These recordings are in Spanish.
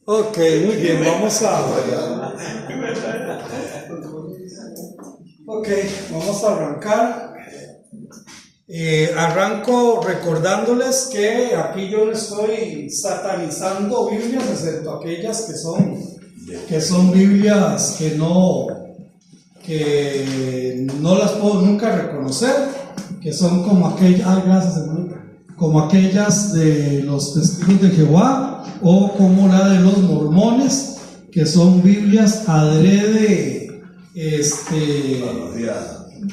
Ok, muy bien, vamos a arrancar. Arranco recordándoles que aquí yo no estoy satanizando Biblias, excepto aquellas que son Biblias que no las puedo nunca reconocer, que son como aquellas, como aquellas de los testigos de Jehová o como la de los mormones, que son Biblias adrede,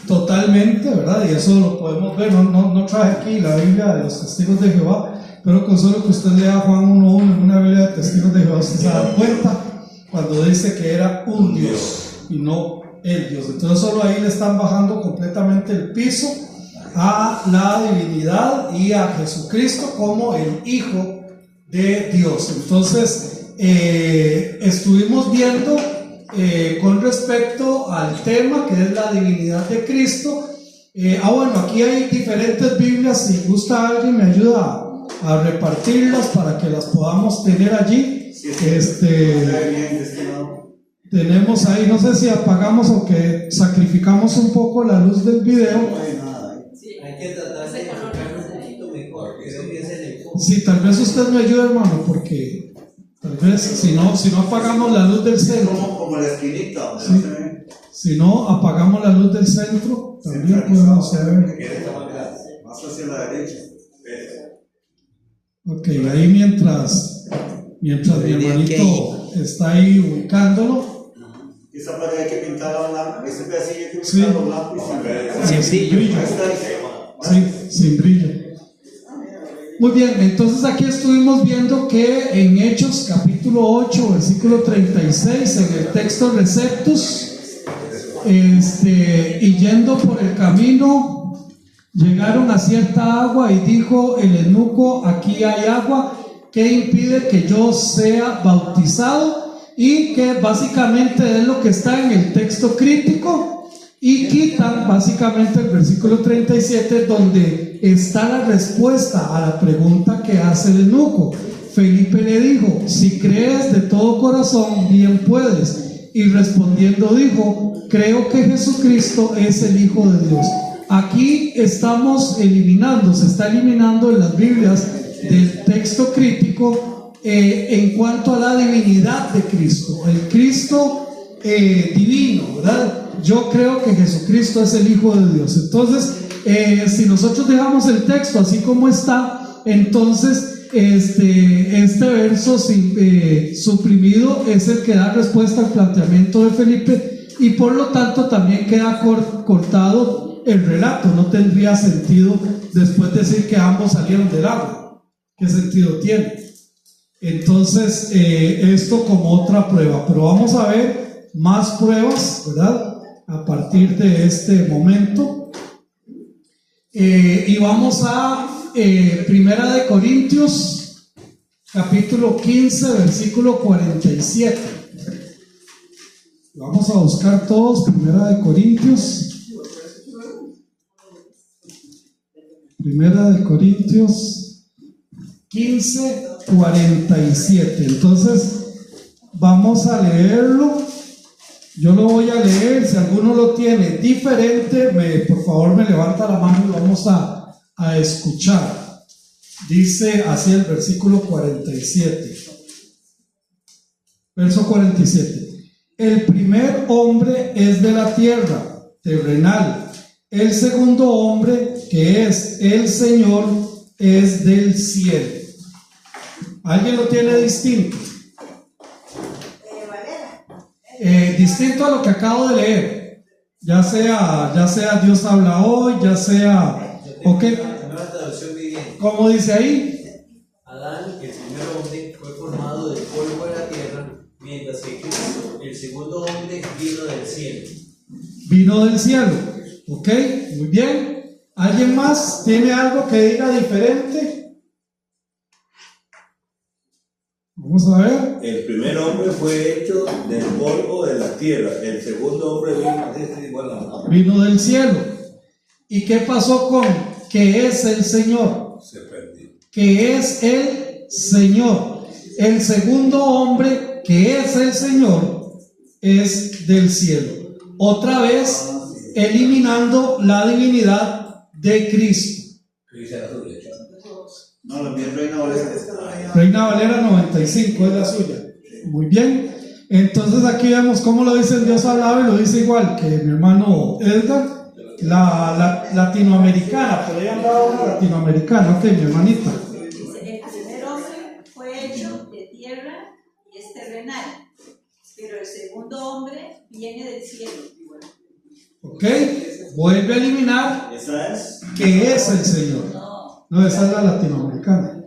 totalmente, ¿verdad? Y eso lo podemos ver. No traje aquí la Biblia de los testigos de Jehová, pero con solo que usted lea Juan 1:1 en una Biblia de testigos de Jehová, usted se da cuenta cuando dice que era un Dios y no el Dios. Entonces solo ahí le están bajando completamente el piso a la divinidad y a Jesucristo como el Hijo de Dios. Entonces estuvimos viendo con respecto al tema que es la divinidad de Cristo. Bueno, aquí hay diferentes Biblias. Si gusta alguien me ayuda a repartirlas para que las podamos tener allí. Tenemos ahí, no sé si apagamos o que sacrificamos un poco la luz del video. Hay que tratar de enfocar un poquito mejor. Sí, tal vez usted me ayude, hermano, porque tal vez si no apagamos la luz del centro. Como la esquinita. Sí. Si no apagamos la luz del centro, también podemos ver. Más hacia la derecha. Ok, ahí mientras mi hermanito está ahí ubicándolo. Esa pared hay que pintarla blanca. Ese pedacillo hay que Sí. pintarlo blanco y Sin brillo. Ahí está. Sí, sin brillo. Muy bien, entonces aquí estuvimos viendo que en Hechos capítulo 8, versículo 36, en el texto Receptus, y yendo por el camino, llegaron a cierta agua y dijo el eunuco: aquí hay agua, ¿qué impide que yo sea bautizado? Y que básicamente es lo que está en el texto crítico, y quitan básicamente el versículo 37 donde está la respuesta a la pregunta que hace el eunuco. Felipe le dijo: si crees de todo corazón, bien puedes. Y respondiendo dijo: creo que Jesucristo es el Hijo de Dios. Aquí se está eliminando en las Biblias del texto crítico en cuanto a la divinidad de Cristo, el Cristo divino, ¿verdad? Yo creo que Jesucristo es el Hijo de Dios. Entonces, si nosotros dejamos el texto así como está, entonces este verso suprimido es el que da respuesta al planteamiento de Felipe, y por lo tanto también queda cortado el relato. No tendría sentido después decir que ambos salieron del agua. ¿Qué sentido tiene? Entonces, esto como otra prueba, pero vamos a ver más pruebas, ¿verdad? A partir de este momento. Y vamos a Primera de Corintios, capítulo 15, versículo 47. Vamos a buscar todos, Primera de Corintios 15:47. Entonces vamos a leerlo. Yo lo voy a leer. Si alguno lo tiene diferente, por favor me levanta la mano y vamos a escuchar. Dice así el versículo 47. Verso 47. El primer hombre es de la tierra, terrenal. El segundo hombre, que es el Señor, es del cielo. ¿Alguien lo tiene distinto? Distinto a lo que acabo de leer. Ya sea Dios habla hoy, ya sea... ¿Ok? ¿Cómo dice ahí? Adán, el primer hombre, fue formado del polvo de la tierra, mientras que Cristo, el segundo hombre, vino del cielo. Vino del cielo. ¿Ok? Muy bien. ¿Alguien más tiene algo que diga diferente? Vamos a ver. El primer hombre fue hecho del polvo de la tierra. El segundo hombre vino del cielo. ¿Y qué pasó con que es el Señor? Se perdió. Que es el Señor. El segundo hombre, que es el Señor, es del cielo. Otra vez, eliminando la divinidad de Cristo. No, la mía es Reina Valera. Reina Valera 95 es la suya. Muy bien. Entonces aquí vemos cómo lo dice el Dios hablado y lo dice igual que mi hermano Edgar. La latinoamericana, por ahí andaba una latinoamericana, ok, mi hermanita. El primer hombre fue hecho de tierra y es terrenal, pero el segundo hombre viene del cielo. Ok, vuelve a eliminar Esa es. que es el Señor. No, esa es la latinoamericana.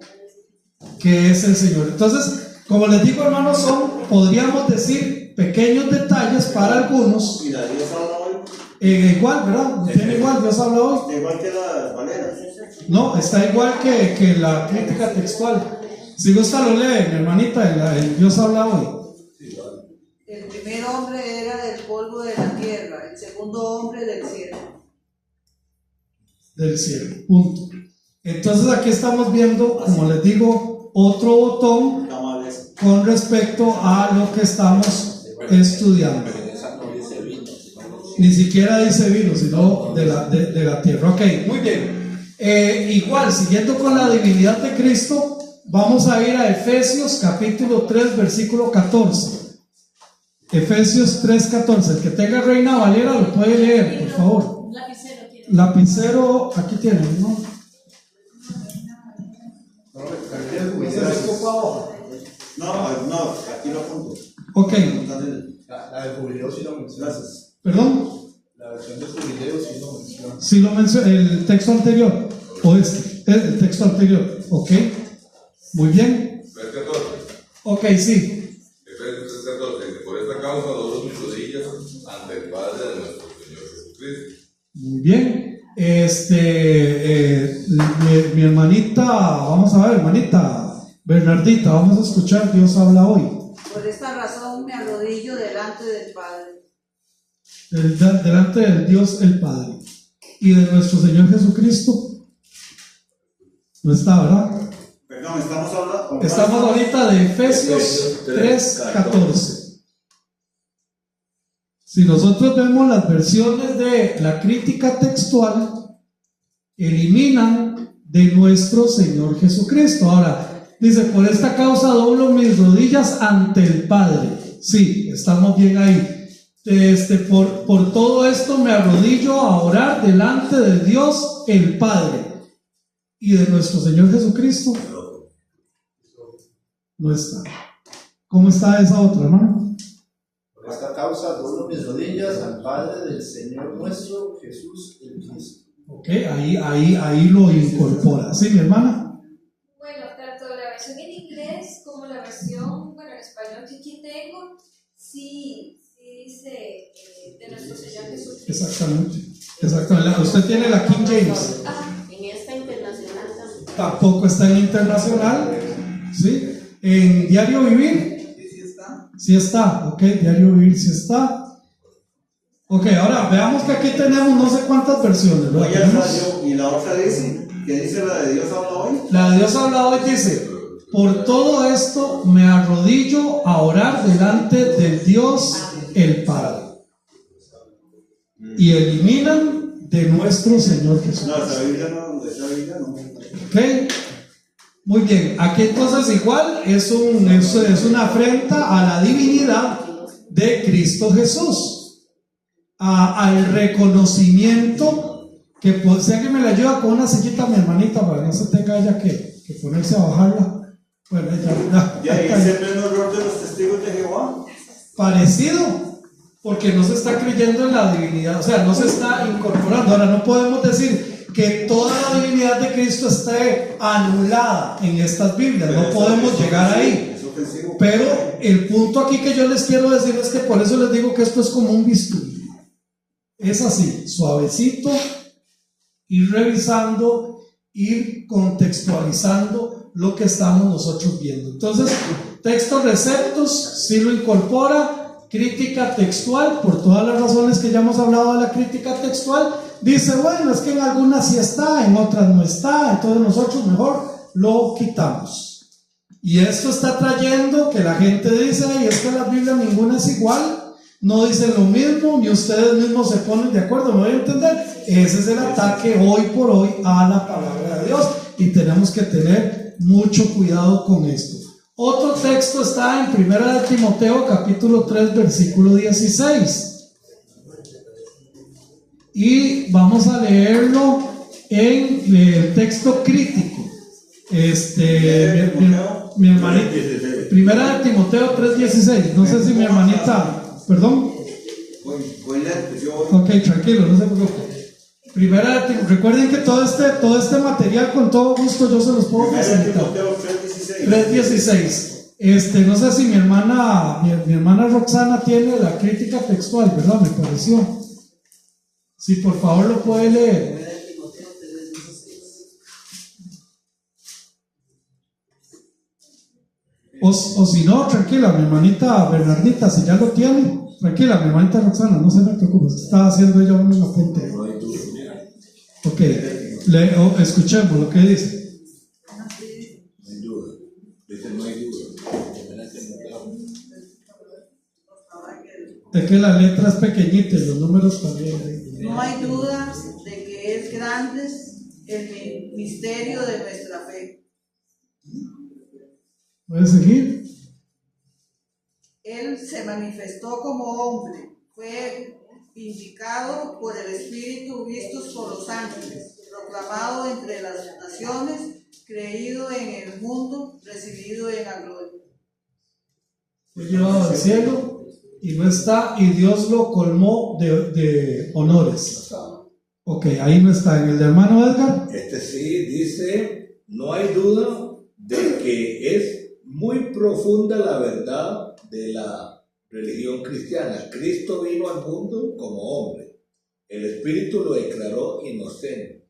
Que es el Señor. Entonces, como les digo, hermanos, podríamos decir, pequeños detalles para algunos. Y la Dios habla hoy. Igual, ¿verdad? Tiene igual, Dios habla hoy. Está igual que la Valera. No, está igual que la crítica textual. Si gusta lo lee, mi hermanita, el Dios habla hoy. El primer hombre era del polvo de la tierra, el segundo hombre del cielo. Del cielo, punto. Entonces aquí estamos viendo, como les digo, otro botón con respecto a lo que estamos estudiando. Ni siquiera dice vino, sino de la tierra. Ok, muy bien. Igual, siguiendo con la divinidad de Cristo, vamos a ir a Efesios capítulo 3, versículo 14. Efesios 3, 14. El que tenga Reina Valera lo puede leer, por favor. Lapicero, aquí tienen, ¿no? No, aquí lo apunto. Ok. La de jubileo sí lo menciona. Gracias. ¿Perdón? La versión de jubileo sí lo menciona. Sí lo menciona, el texto anterior, o el texto anterior, ok. Muy bien. Verso 14. Ok, sí. Efesios 3:14. Por esta causa doblo mis rodillas ante el Padre de nuestro Señor Jesucristo. Muy bien. Mi hermanita, vamos a ver, hermanita Bernardita, vamos a escuchar, Dios habla hoy. Por esta razón me arrodillo delante del Padre. Delante del Dios el Padre y de nuestro Señor Jesucristo. No está, ¿verdad? Perdón, estamos hablando. Estamos ahorita de Efesios 3:14. Si nosotros vemos las versiones de la crítica textual, eliminan de nuestro Señor Jesucristo. Ahora, dice, por esta causa doblo mis rodillas ante el Padre. Sí, estamos bien ahí. Por todo esto me arrodillo a orar delante de Dios el Padre y de nuestro Señor Jesucristo. No está. ¿Cómo está esa otra, hermano? Por esta causa doblo mis rodillas al Padre del Señor nuestro Jesús el Cristo. Ok, ahí lo incorpora. ¿Sí, mi hermana? Bueno, tanto la versión en inglés como la versión, en español que aquí tengo, sí dice de nuestro Señor Jesucristo. Exactamente. Usted tiene la King James. En esta internacional también. Tampoco está en internacional. ¿Sí? En Diario Vivir. Sí está, ok, Diario Vivir sí está. Ok, ahora veamos que aquí tenemos no sé cuántas versiones, ¿verdad? Oye, y la otra dice, ¿qué dice la de Dios habla hoy? La de Dios habla hoy dice, por todo esto me arrodillo a orar delante del Dios el Padre. Y eliminan de nuestro Señor Jesús. No, esa Biblia no. Ok, muy bien, aquí entonces igual es una afrenta a la divinidad de Cristo Jesús, al reconocimiento que si alguien me la ayuda con una sillita a mi hermanita para que no se tenga ella que ponerse a bajarla. Bueno, ya dice el pleno error de los testigos de Jehová. Parecido, porque no se está creyendo en la divinidad, o sea, no se está incorporando. Ahora no podemos decir que toda la divinidad de Cristo esté anulada en estas Biblias, no podemos llegar ahí. Pero el punto aquí que yo les quiero decir es que por eso les digo que esto es como un bisturí. Es así, suavecito, ir revisando, ir contextualizando lo que estamos nosotros viendo. Entonces, textos receptos, sí lo incorpora. Crítica textual, por todas las razones que ya hemos hablado de la crítica textual, dice, bueno, es que en algunas sí está, en otras no está, entonces nosotros mejor lo quitamos. Y esto está trayendo que la gente dice, ay, es que la Biblia ninguna es igual, no dicen lo mismo, ni ustedes mismos se ponen de acuerdo, ¿me voy a entender? Ese es el ataque hoy por hoy a la palabra de Dios y tenemos que tener mucho cuidado con esto. Otro texto está en 1 Timoteo capítulo 3 versículo 16 y vamos a leerlo en el texto crítico. Mi hermanita, 1 Timoteo 3:16, no sé si mi hermanita, perdón. Ok, tranquilo, no se preocupe. Recuerden que todo este material con todo gusto yo se los puedo facilitar. 3:16. No sé si mi hermana Roxana tiene la crítica textual, ¿verdad? Me pareció. Si por favor lo puede leer. O si no, tranquila, mi hermanita Bernardita, si ya lo tiene, tranquila, mi hermanita Roxana, no se me preocupe, estaba haciendo ella un apunte. Ok, escuchemos lo que dice. No hay duda. Dice, no hay duda. Es que la letra es pequeñita y los números también. No hay duda de que es grande el misterio de nuestra fe. ¿Puedes seguir? Él se manifestó como hombre, fue vindicado por el Espíritu, vistos por los ángeles, proclamado entre las naciones, creído en el mundo, recibido en la gloria. Fue llevado al cielo y no está, y Dios lo colmó de honores. Ok, ahí no está. En el de hermano Edgar. Sí dice, no hay duda de que es muy profunda la verdad de la religión cristiana. Cristo vino al mundo como hombre. El Espíritu lo declaró inocente.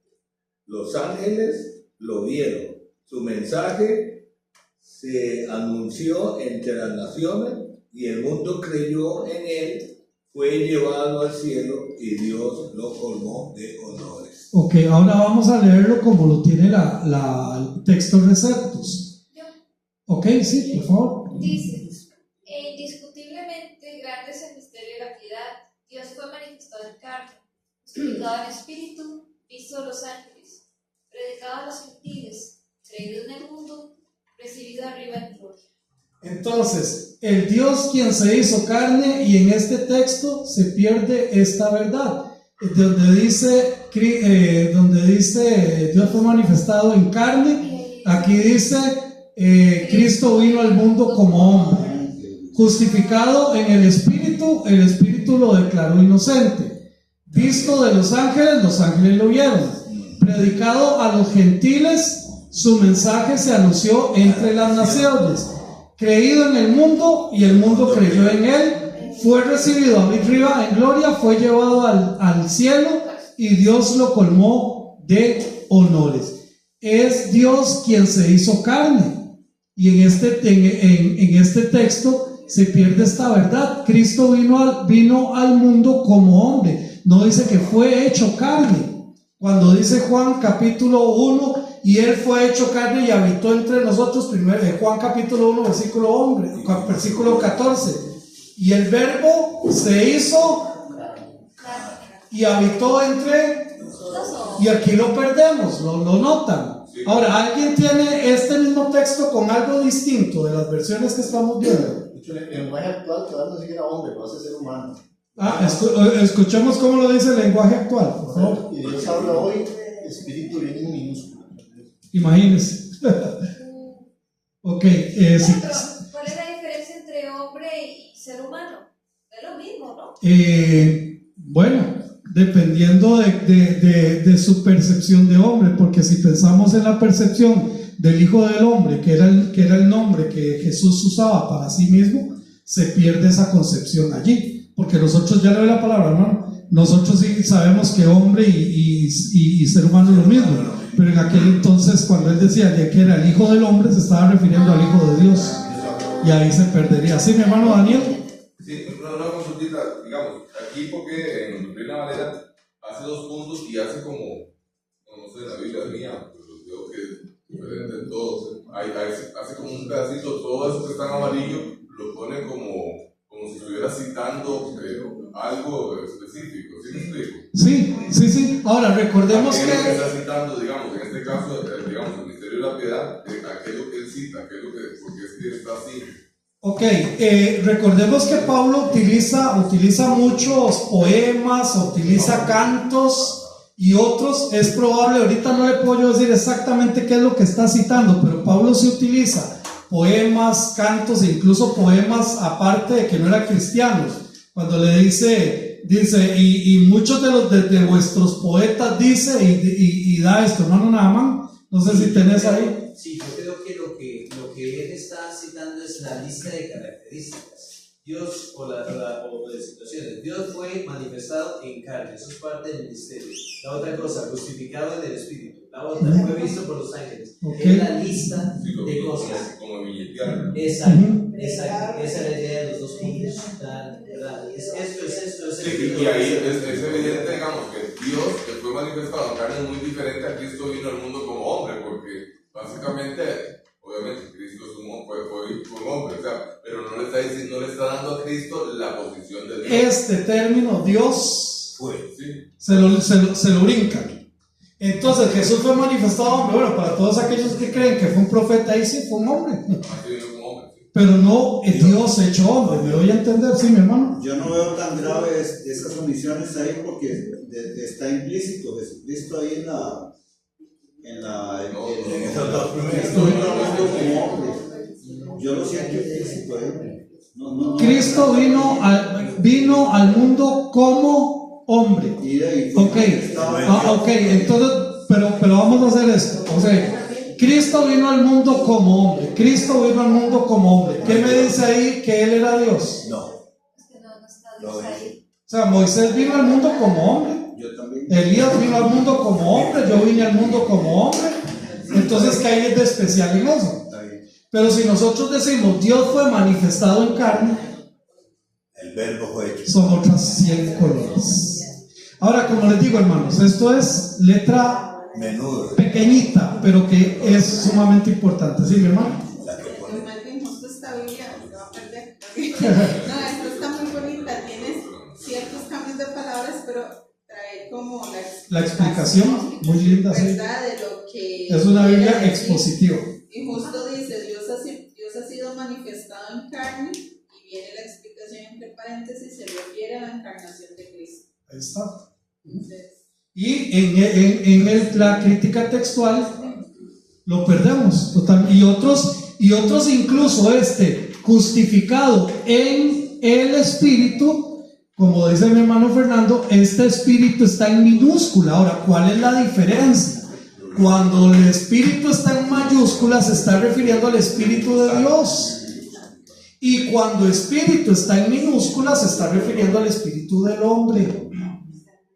Los ángeles lo vieron. Su mensaje se anunció entre las naciones y el mundo creyó en él. Fue llevado al cielo y Dios lo colmó de honores. Ok, ahora vamos a leerlo como lo tiene el texto Receptus. Ok, sí, por favor. Dice, indiscutiblemente grande es el misterio de la piedad. Dios fue manifestado en carne, explicado en espíritu, visto a los ángeles, predicado a los gentiles, creído en el mundo, recibido arriba en gloria. Entonces, el Dios quien se hizo carne, y en este texto se pierde esta verdad, donde dice Dios fue manifestado en carne, aquí dice Cristo vino al mundo como hombre, justificado en el Espíritu lo declaró inocente, visto de los ángeles lo vieron, predicado a los gentiles, su mensaje se anunció entre las naciones, creído en el mundo y el mundo creyó en él, fue recibido arriba en gloria, fue llevado al cielo y Dios lo colmó de honores. Es Dios quien se hizo carne. Y en este texto se pierde esta verdad. Cristo vino al mundo como hombre. No dice que fue hecho carne. Cuando dice Juan capítulo 1, y él fue hecho carne y habitó entre nosotros, Juan capítulo 1 versículo 14. Y el verbo se hizo y habitó entre, y aquí lo perdemos, lo notan. Ahora, ¿alguien tiene este mismo texto con algo distinto de las versiones que estamos viendo? El lenguaje actual todavía no siquiera hombre, lo hace ser humano. Escuchemos cómo lo dice el lenguaje actual, por favor. Y Dios habla hoy, espíritu viene en minúscula. Imagínense. Ok, ¿Cuál es la diferencia entre hombre y ser humano? Es lo mismo, ¿no? Bueno, dependiendo de su percepción de hombre, porque si pensamos en la percepción del Hijo del Hombre, que era el nombre que Jesús usaba para sí mismo, se pierde esa concepción allí, porque nosotros, ya lee la palabra, hermano, nosotros sí sabemos que hombre y ser humano es lo mismo, pero en aquel entonces, cuando él decía que era el Hijo del Hombre, se estaba refiriendo al Hijo de Dios, y ahí se perdería. ¿Sí, mi hermano Daniel? Sí, una consultita, digamos, aquí porque en Reina Valera hace 2 puntos y hace como, no sé, la Biblia mía, pero creo que diferente en todo. Hace como un pedacito, todo eso que está en amarillo lo pone como si estuviera citando algo específico. ¿Sí me explico? Sí. Ahora, recordemos ¿A qué es lo que... está citando, digamos, en este caso, digamos, el misterio de la piedad, ¿a qué es lo que él cita? Porque es que está así. Ok, recordemos que Pablo utiliza muchos poemas, utiliza cantos y otros. Es probable, ahorita no le puedo yo decir exactamente qué es lo que está citando, pero Pablo sí utiliza poemas, cantos e incluso poemas aparte de que no eran cristianos. Cuando le dice y muchos de vuestros poetas dice y da esto, ¿no, Naaman? No sé si tenés ahí. Sí, yo creo que lo que él está citando es la lista de características. Dios o de situaciones. Dios fue manifestado en carne, eso es parte del ministerio. La otra cosa, justificado en el Espíritu. La otra, fue visto por los ángeles. Es la lista de cosas. Como billetear. Exacto. Esa es la idea de los dos puntos. ¿Verdad? Esto es esto. Sí, y ahí es evidente, digamos, que Dios que fue manifestado en carne es muy diferente a Cristo vino al mundo como hombre, porque básicamente, obviamente, Cristo es un hombre, o sea, pero no le está dando a Cristo la posición de Dios. Este término, Dios, Sí. se lo brincan. Entonces, Jesús fue manifestado hombre. Bueno, para todos aquellos que creen que fue un profeta, ahí sí fue un hombre. Así vino como hombre, sí. Pero no Dios hecho hombre. ¿Me voy a entender? Sí, mi hermano. Yo no veo tan graves esas omisiones ahí porque está implícito Jesucristo ahí en esos dos primeros. Como hombre. Yo lo siento implícito ahí. Cristo vino al mundo como hombre. Ok, entonces, pero vamos a hacer esto. O sea, Cristo vino al mundo como hombre. Cristo vino al mundo como hombre. ¿Qué me dice ahí? ¿Que él era Dios? No. Es que no está Dios ahí. O sea, Moisés vino al mundo como hombre. Yo también. Elías vino al mundo como hombre. Yo vine al mundo como hombre. Entonces, ¿qué hay de especial en eso? Pero si nosotros decimos Dios fue manifestado en carne, El verbo fue hecho. son otras 100 colores. Ahora, como les digo, hermanos, esto es letra Menudo. pequeñita, pero que es sumamente importante. ¿Sí, mi hermano? La que pone. Más bien, justo esta Biblia se va a perder. No, esto está muy bonita, tiene ciertos cambios de palabras, pero trae como La explicación, muy linda, sí. ¿verdad? De lo que Es una Biblia expositiva. Y justo dice, Dios ha sido manifestado en carne, y viene la explicación entre paréntesis, se refiere a la encarnación de Cristo. Ahí está. Entonces, Y en la crítica textual lo perdemos total. Y otros incluso justificado en el Espíritu, como dice mi hermano Fernando, este Espíritu está en minúscula. Ahora, ¿cuál es la diferencia? Cuando el Espíritu está en mayúscula, se está refiriendo al Espíritu de Dios. Y cuando Espíritu está en minúscula, se está refiriendo al Espíritu del hombre.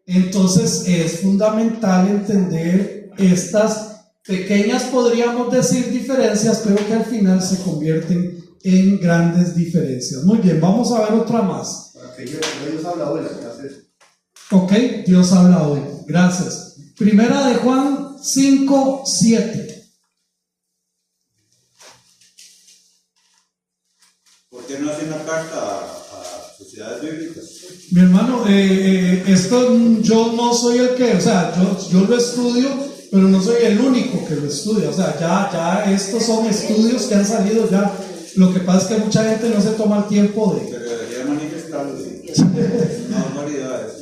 Entonces es fundamental entender estas pequeñas, podríamos decir, diferencias, pero que al final se convierten en grandes diferencias. Muy bien, vamos a ver otra más. Dios habla hoy, gracias. Ok, Dios habla hoy. Gracias. Primera de Juan 5:7. ¿Por qué no hace una carta a sociedades bíblicas? Mi hermano, esto yo no soy el que, o sea, yo lo estudio, pero no soy el único que lo estudia. O sea, ya estos son estudios que han salido ya. Lo que pasa es que mucha gente no se toma el tiempo de... Pero debería manifestarlo. No, variedades.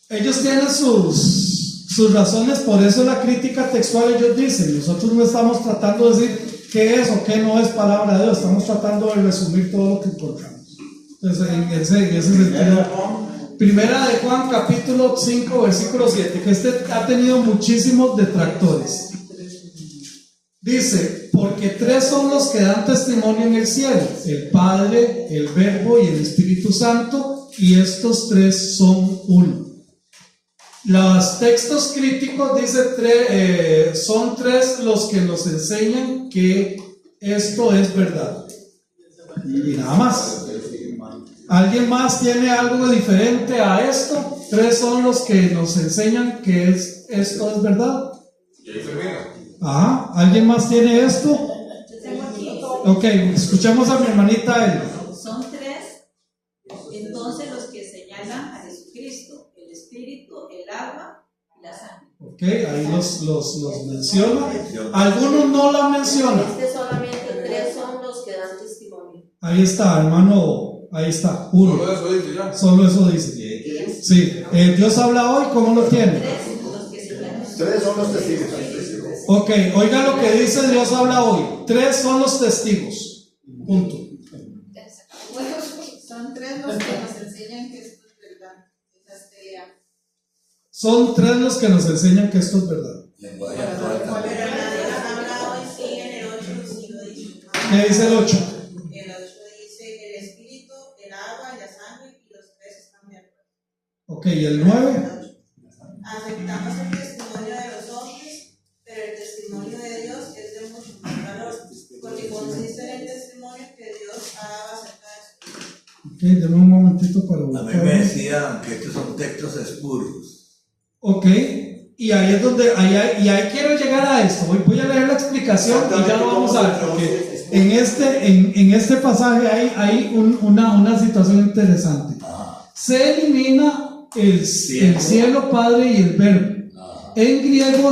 Ellos tienen sus razones, por eso la crítica textual ellos dicen, nosotros no estamos tratando de decir qué es o qué no es palabra de Dios, estamos tratando de resumir todo lo que encontramos. Entonces, en ese sentido, Primera de Juan capítulo 5 versículo 7, que ha tenido muchísimos detractores. Dice, porque tres son los que dan testimonio en el cielo, el Padre, el Verbo y el Espíritu Santo, y estos tres son uno. Los textos críticos dicen son tres los que nos enseñan que esto es verdad. Y nada más. ¿Alguien más tiene algo diferente a esto? Tres son los que nos enseñan que esto es verdad. Y ahí termina. Ajá, ¿alguien más tiene esto? Yo tengo aquí. Ok, escuchemos a mi hermanita Elba. Son tres, entonces los que señalan a Jesucristo, el Espíritu, el agua y la sangre. Ok, ahí los menciona. Algunos no la mencionan. Solamente tres son los que dan testimonio. Ahí está, hermano, ahí está, uno. Solo eso dice ya. Solo eso dice. Sí, Dios habla hoy, ¿cómo lo tiene? Tres son los testigos. Ok, oiga lo que dice Dios habla hoy. Tres son los testigos. Punto. Son tres los que nos enseñan que esto es verdad. Son tres los que nos enseñan que esto es verdad. Lenguaje actual también. ¿Qué dice el 8? El 8 dice el espíritu, el agua y la sangre, y los tres están de acuerdo. Ok, ¿y el 9? Aceptamos el testimonio de los hombres, pero el testimonio de Dios es de mucho más valor, porque consiste en el testimonio que Dios ha dado acerca de su vida. Ok, denme un momentito para A mí buscar. me decían que estos son textos espurios. Ok, y ahí es donde, ahí quiero llegar a esto. Voy a leer la explicación y ya lo vamos a ver, porque en este pasaje hay una situación interesante. Se elimina el cielo, Padre y el Verbo. En griego,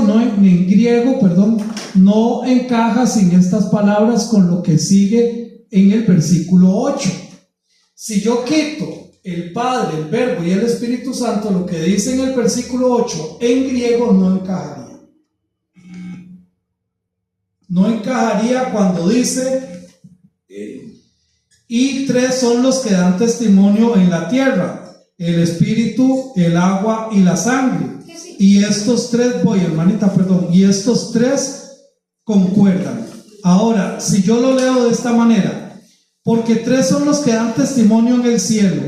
no encaja sin estas palabras con lo que sigue en el versículo 8. Si yo quito el Padre, el Verbo y el Espíritu Santo, lo que dice en el versículo 8 en griego no encajaría. No encajaría cuando dice: y tres son los que dan testimonio en la tierra: el Espíritu, el agua y la sangre. Y estos tres, y estos tres concuerdan. Ahora, si yo lo leo de esta manera: porque tres son los que dan testimonio en el cielo,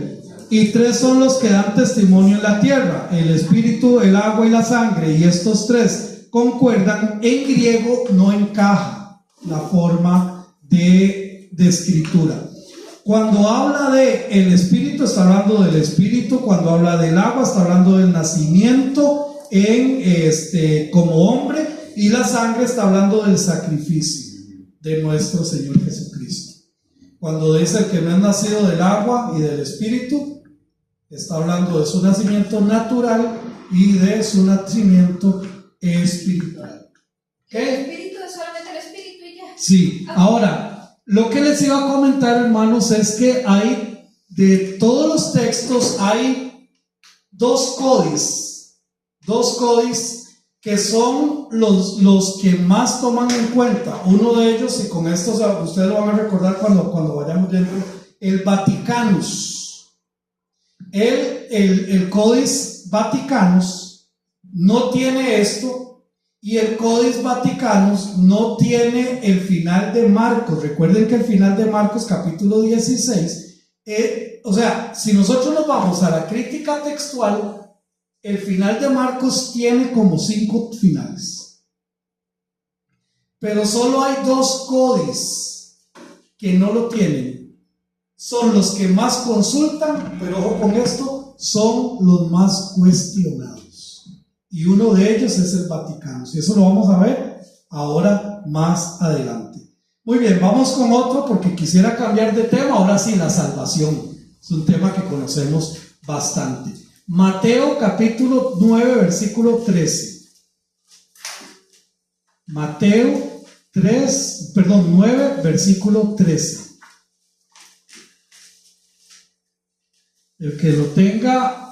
y tres son los que dan testimonio en la tierra: el Espíritu, el agua y la sangre, y estos tres concuerdan. En griego no encaja la forma de escritura. Cuando habla de el Espíritu, está hablando del Espíritu. Cuando habla del agua, está hablando del nacimiento como hombre, y la sangre está hablando del sacrificio de nuestro Señor Jesucristo. Cuando dice el que no es nacido del agua y del Espíritu, está hablando de su nacimiento natural y de su nacimiento espiritual. ¿El Espíritu es solamente el Espíritu y ya? Sí, ahora, lo que les iba a comentar, hermanos, es que hay, de todos los textos, hay dos códices que son los que más toman en cuenta. Uno de ellos, y con esto ustedes lo van a recordar cuando vayamos dentro, el Vaticanus. El Códice Vaticanus no tiene esto, y el Códice Vaticanus no tiene el final de Marcos. Recuerden que el final de Marcos, capítulo 16, o sea, si nosotros nos vamos a la crítica textual, el final de Marcos tiene como 5 finales, pero solo hay 2 códices que no lo tienen. Son los que más consultan, pero ojo con esto, son los más cuestionados, y uno de ellos es el Vaticano, y eso lo vamos a ver ahora más adelante. Muy bien, vamos con otro, porque quisiera cambiar de tema. Ahora sí, la salvación es un tema que conocemos bastante. Mateo capítulo 9 versículo 13. Mateo 9 versículo 13. El que lo tenga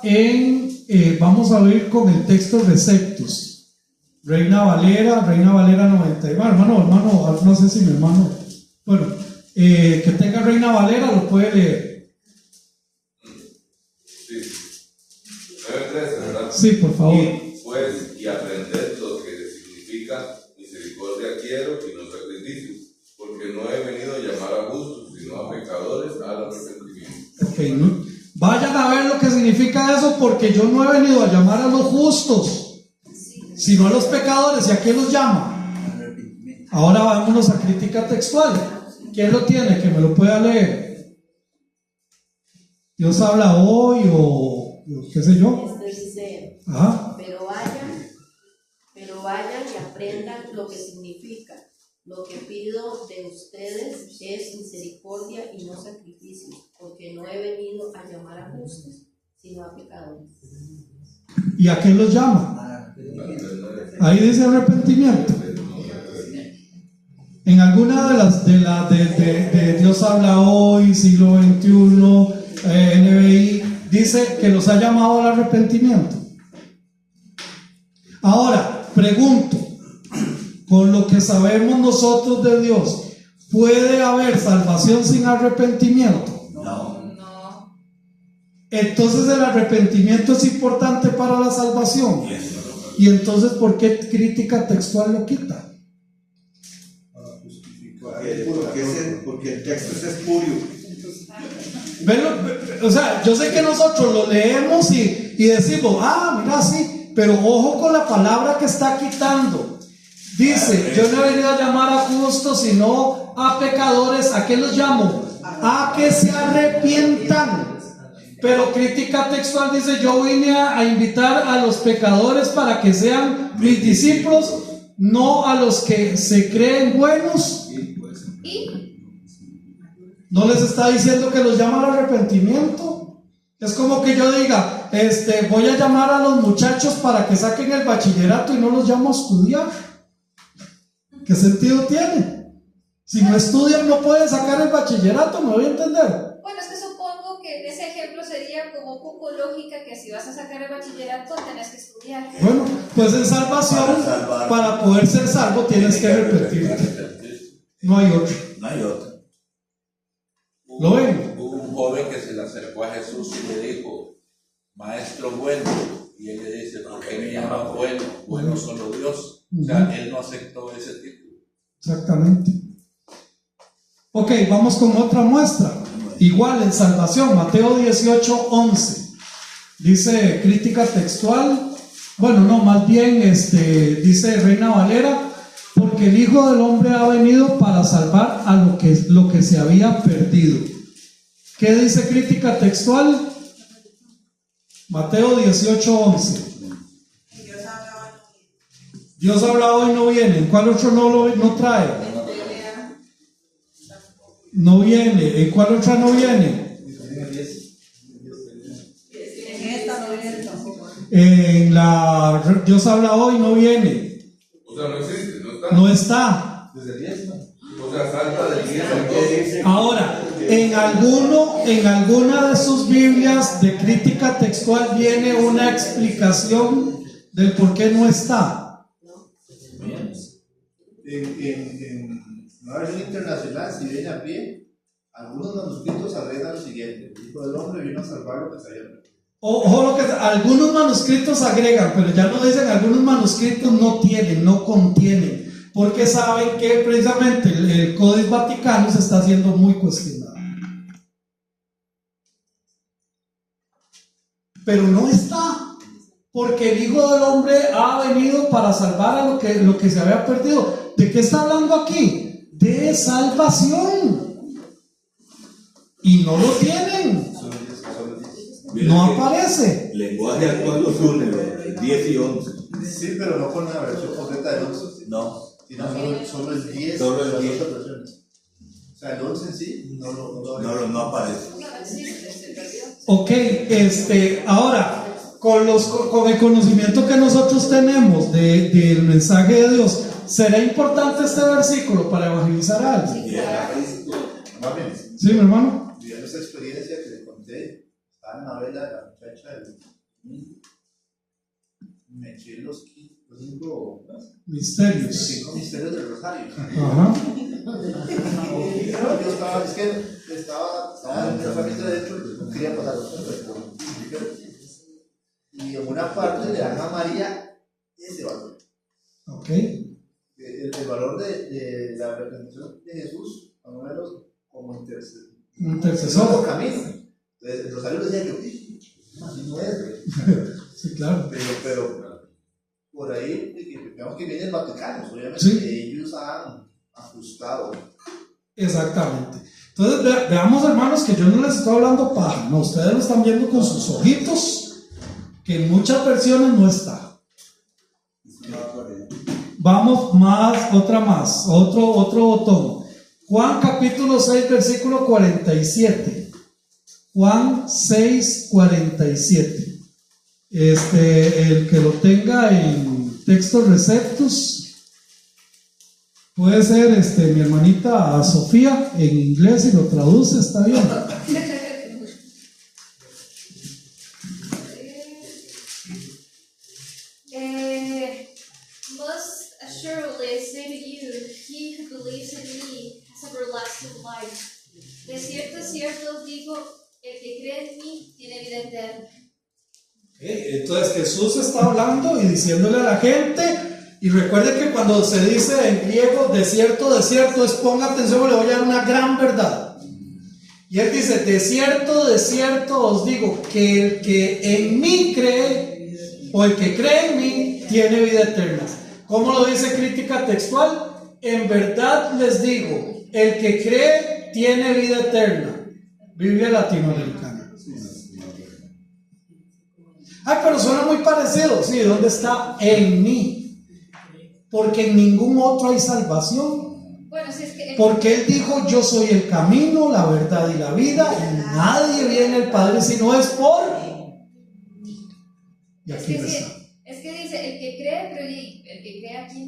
vamos a ver con el texto Receptus, Reina Valera 90. Hermano, no sé si mi hermano, que tenga Reina Valera lo puede leer. Sí, por favor. Y aprended lo que significa misericordia quiero y no sacrificios, porque no he venido a llamar a justos, sino a pecadores al arrepentimiento. Ok, ¿no? Vayan a ver lo que significa eso, porque yo no he venido a llamar a los justos, sino a los pecadores. ¿Y a quién los llama? Ahora vámonos a crítica textual. ¿Quién lo tiene? Que me lo pueda leer. Dios habla hoy o qué sé yo. Dice, Ajá. pero vayan Pero vayan y aprendan lo que significa. Lo que pido de ustedes es misericordia y no sacrificio, porque no he venido a llamar a justos, sino a pecadores. ¿Y a qué los llama? Ahí dice arrepentimiento. En alguna de las de Dios habla hoy, siglo XXI, NBI, dice que los ha llamado al arrepentimiento. Ahora, pregunto, con lo que sabemos nosotros de Dios, ¿puede haber salvación sin arrepentimiento? No. Entonces el arrepentimiento es importante para la salvación. Y entonces, ¿por qué crítica textual lo quita? Porque el texto es espurio. O sea, yo sé que nosotros lo leemos y decimos, mira, sí, pero ojo con la palabra que está quitando. Dice, yo no he venido a llamar a justos, sino a pecadores. ¿A qué los llamo? A que se arrepientan. Pero crítica textual dice, yo vine a invitar a los pecadores para que sean mis discípulos, no a los que se creen buenos. ¿No les está diciendo que los llama al arrepentimiento? Es como que yo diga, voy a llamar a los muchachos para que saquen el bachillerato y no los llamo a estudiar. ¿Qué sentido tiene? Si no estudian no pueden sacar el bachillerato, ¿me voy a entender? Bueno, es que supongo que ese ejemplo sería como un poco lógica, que si vas a sacar el bachillerato tenés que estudiar. Bueno, pues en salvación, para poder ser salvo tienes que arrepentirte. No hay otro. No hay otro. ¿Lo ven? Hubo un joven que se le acercó a Jesús y le dijo, maestro bueno, y él le dice, ¿por qué me llaman bueno? Bueno solo Dios. O sea, él no aceptó ese título. Exactamente. Ok, vamos con otra muestra. Igual en salvación, Mateo 18:11. Dice crítica textual. Bueno, no, más bien dice Reina Valera, porque el Hijo del Hombre ha venido para salvar a lo que se había perdido. ¿Qué dice crítica textual? Mateo 18:11. Dios habla hoy, no viene. ¿En cuál otro no trae? No viene. ¿En cuál otra no viene? En la Dios habla hoy, no viene. O sea, no existe, no está. No está. Desde el 10, ¿no? O sea, salta del 10 al 12. Ahora, en alguna de sus Biblias de crítica textual viene una explicación del por qué no está. En la versión internacional, si viene a pie, algunos manuscritos agregan lo siguiente: el Hijo del Hombre vino a salvar lo que se había perdido. Ojo, lo que algunos manuscritos agregan, pero ya no dicen, algunos manuscritos no contienen, porque saben que precisamente el Códice Vaticano se está haciendo muy cuestionado. Pero no está, porque el Hijo del Hombre ha venido para salvar a lo que se había perdido. ¿De qué está hablando aquí? De salvación. Y no lo tienen. No aparece. Lenguaje actual los une, 10 y 11. Sí, pero no con la versión completa del 11. No. Sino solo el 10. Solo el 10. O sea, el 11 en sí No aparece. Ok, ahora, con el conocimiento que nosotros tenemos del mensaje de Dios, ¿será importante este versículo para evangelizar a alguien? Sí, mi hermano. Viviendo esa experiencia que le conté, estaba en la vela de la muchacha me eché los 5 misterios del Rosario. Ajá. Yo estaba en una familia de hecho, no quería pasar los tiempos. Y en una parte le dan a María ese valor. Ok. El valor de la representación de Jesús, a uno de los como intercesor por camino. Entonces, el Rosario decía que así no es. Sí, claro. Pero por ahí, digamos que viene el Vaticano, obviamente, sí. Ellos han ajustado. Exactamente. Entonces, veamos, hermanos, que yo no les estoy hablando paja, no, ustedes lo están viendo con sus ojitos, que en muchas versiones no está. Vamos más, otro botón. Juan capítulo 6, versículo 47. Juan 6, 47. El que lo tenga en textos receptos, puede ser mi hermanita Sofía en inglés y lo traduce, está bien. Most assuredly I say to you, he who believes in me has everlasting life. De cierto os digo, el que cree en mí tiene vida eterna. Entonces Jesús está hablando y diciéndole a la gente, y recuerde que cuando se dice en griego de cierto, es ponga atención, le voy a dar una gran verdad. Y él dice, de cierto os digo, que el que en mí cree, o el que cree en mí, tiene vida eterna. ¿Cómo lo dice Crítica Textual? En verdad les digo, el que cree tiene vida eterna. Biblia latinoamericana. Ay, pero suena muy parecido. Sí, ¿dónde está? En mí. Porque en ningún otro hay salvación. Bueno, si es que Porque él dijo, yo soy el camino, la verdad y la vida, y nadie viene al Padre si no es por. Y aquí está. Es que dice, el que cree, pero el que cree aquí.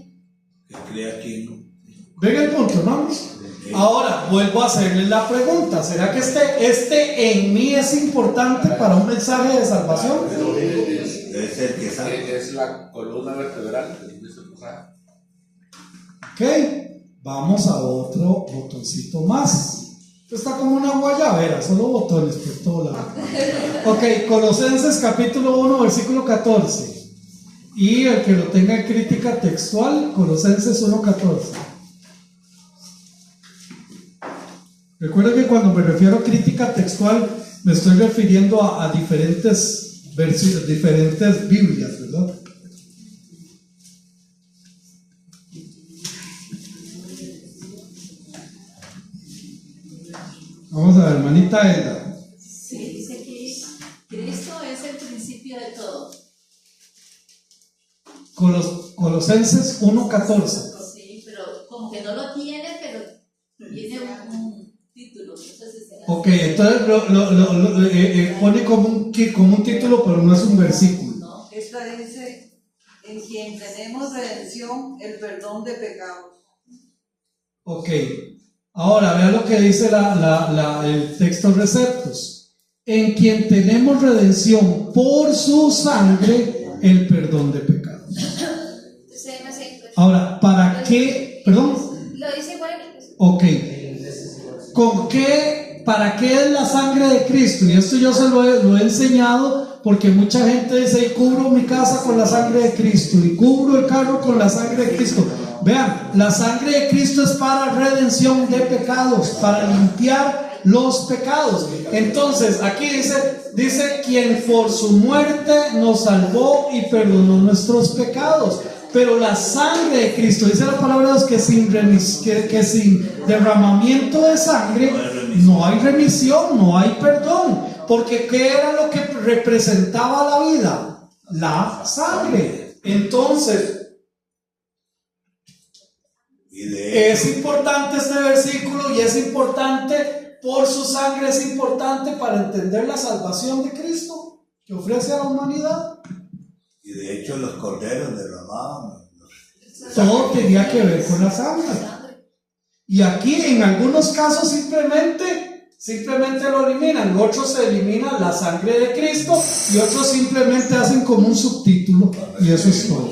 Que crea quien. Ven el punto, hermanos. Ahora vuelvo a hacerles la pregunta: ¿será que este en mí es importante para un mensaje de salvación? Debe ser que sabe. Es la columna vertebral del Cristo pasado. Ok, vamos a otro botoncito más. Esto está como una guayabera, solo botones por todo lado. Ok, Colosenses capítulo 1, versículo 14. Y el que lo tenga en crítica textual, Colosenses 1:14. Recuerda que cuando me refiero a crítica textual me estoy refiriendo a diferentes versos, diferentes Biblias, ¿verdad? Vamos a ver, hermanita Elda. Sí, dice que Cristo es el principio de todo. Colosenses 1:14. Sí, pero como que no lo tiene, pero tiene un título. No sé si será. Ok, entonces pone como un título, pero no es un versículo. No. Esta dice, en quien tenemos redención, el perdón de pecados. Ok, ahora vea lo que dice el texto receptos. En quien tenemos redención por su sangre, el perdón de pecados. Ahora, ¿para qué? Perdón. Lo dice igual en inglés. Ok. ¿Para qué es la sangre de Cristo? Y esto yo se lo he enseñado porque mucha gente dice, y cubro mi casa con la sangre de Cristo, y cubro el carro con la sangre de Cristo. Vean, la sangre de Cristo es para redención de pecados, para limpiar los pecados. Entonces, aquí dice quien por su muerte nos salvó y perdonó nuestros pecados. Pero la sangre de Cristo, dice la palabra de Dios, que sin derramamiento de sangre no hay remisión, no hay perdón. Porque ¿qué era lo que representaba la vida? La sangre. Entonces, es importante este versículo, y es importante por su sangre, es importante para entender la salvación de Cristo que ofrece a la humanidad. Y de hecho los corderos derramaban. Todo tenía que ver con la sangre. Y aquí en algunos casos simplemente lo eliminan. Otros se eliminan la sangre de Cristo y otros simplemente hacen como un subtítulo, y eso es todo.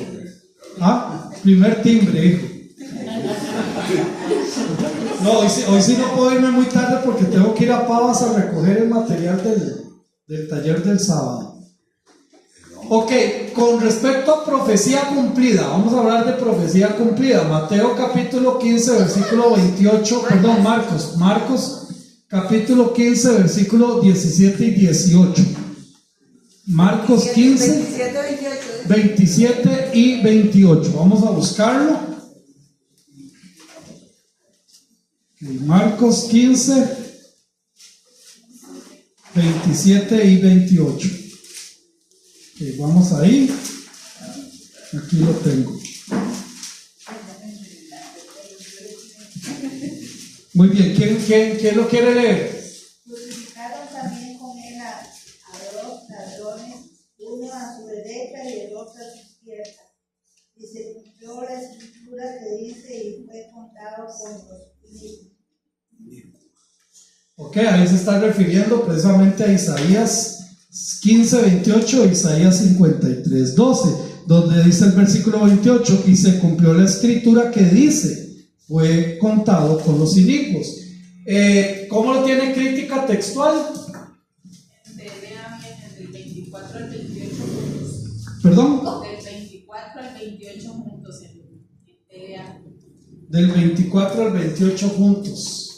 Primer timbre, hijo. No, hoy sí no puedo irme muy tarde porque tengo que ir a Pavas a recoger el material del taller del sábado. Ok, con respecto a profecía cumplida, vamos a hablar de profecía cumplida. Mateo capítulo 15, versículo 28, perdón, Marcos capítulo 15, versículo 17 y 18. Marcos 15, 27 y 28. Vamos a buscarlo. Marcos 15, 27 y 28. Vamos ahí. Aquí lo tengo. Muy bien, ¿quién lo quiere leer? Crucificaron también con él a dos ladrones, uno a su derecha y el otro a su izquierda. Y se cumplió la escritura que dice, y fue contado con los hijos. Ok, ahí se está refiriendo precisamente a Isaías 15:28 e Isaías 53:12, donde dice el versículo 28, y se cumplió la escritura que dice, fue contado con los inicuos. ¿Cómo lo tiene crítica textual? Vean del 24 al 28 juntos. ¿Perdón? Del 24 al 28 juntos en TDA. Del 24 al 28 juntos.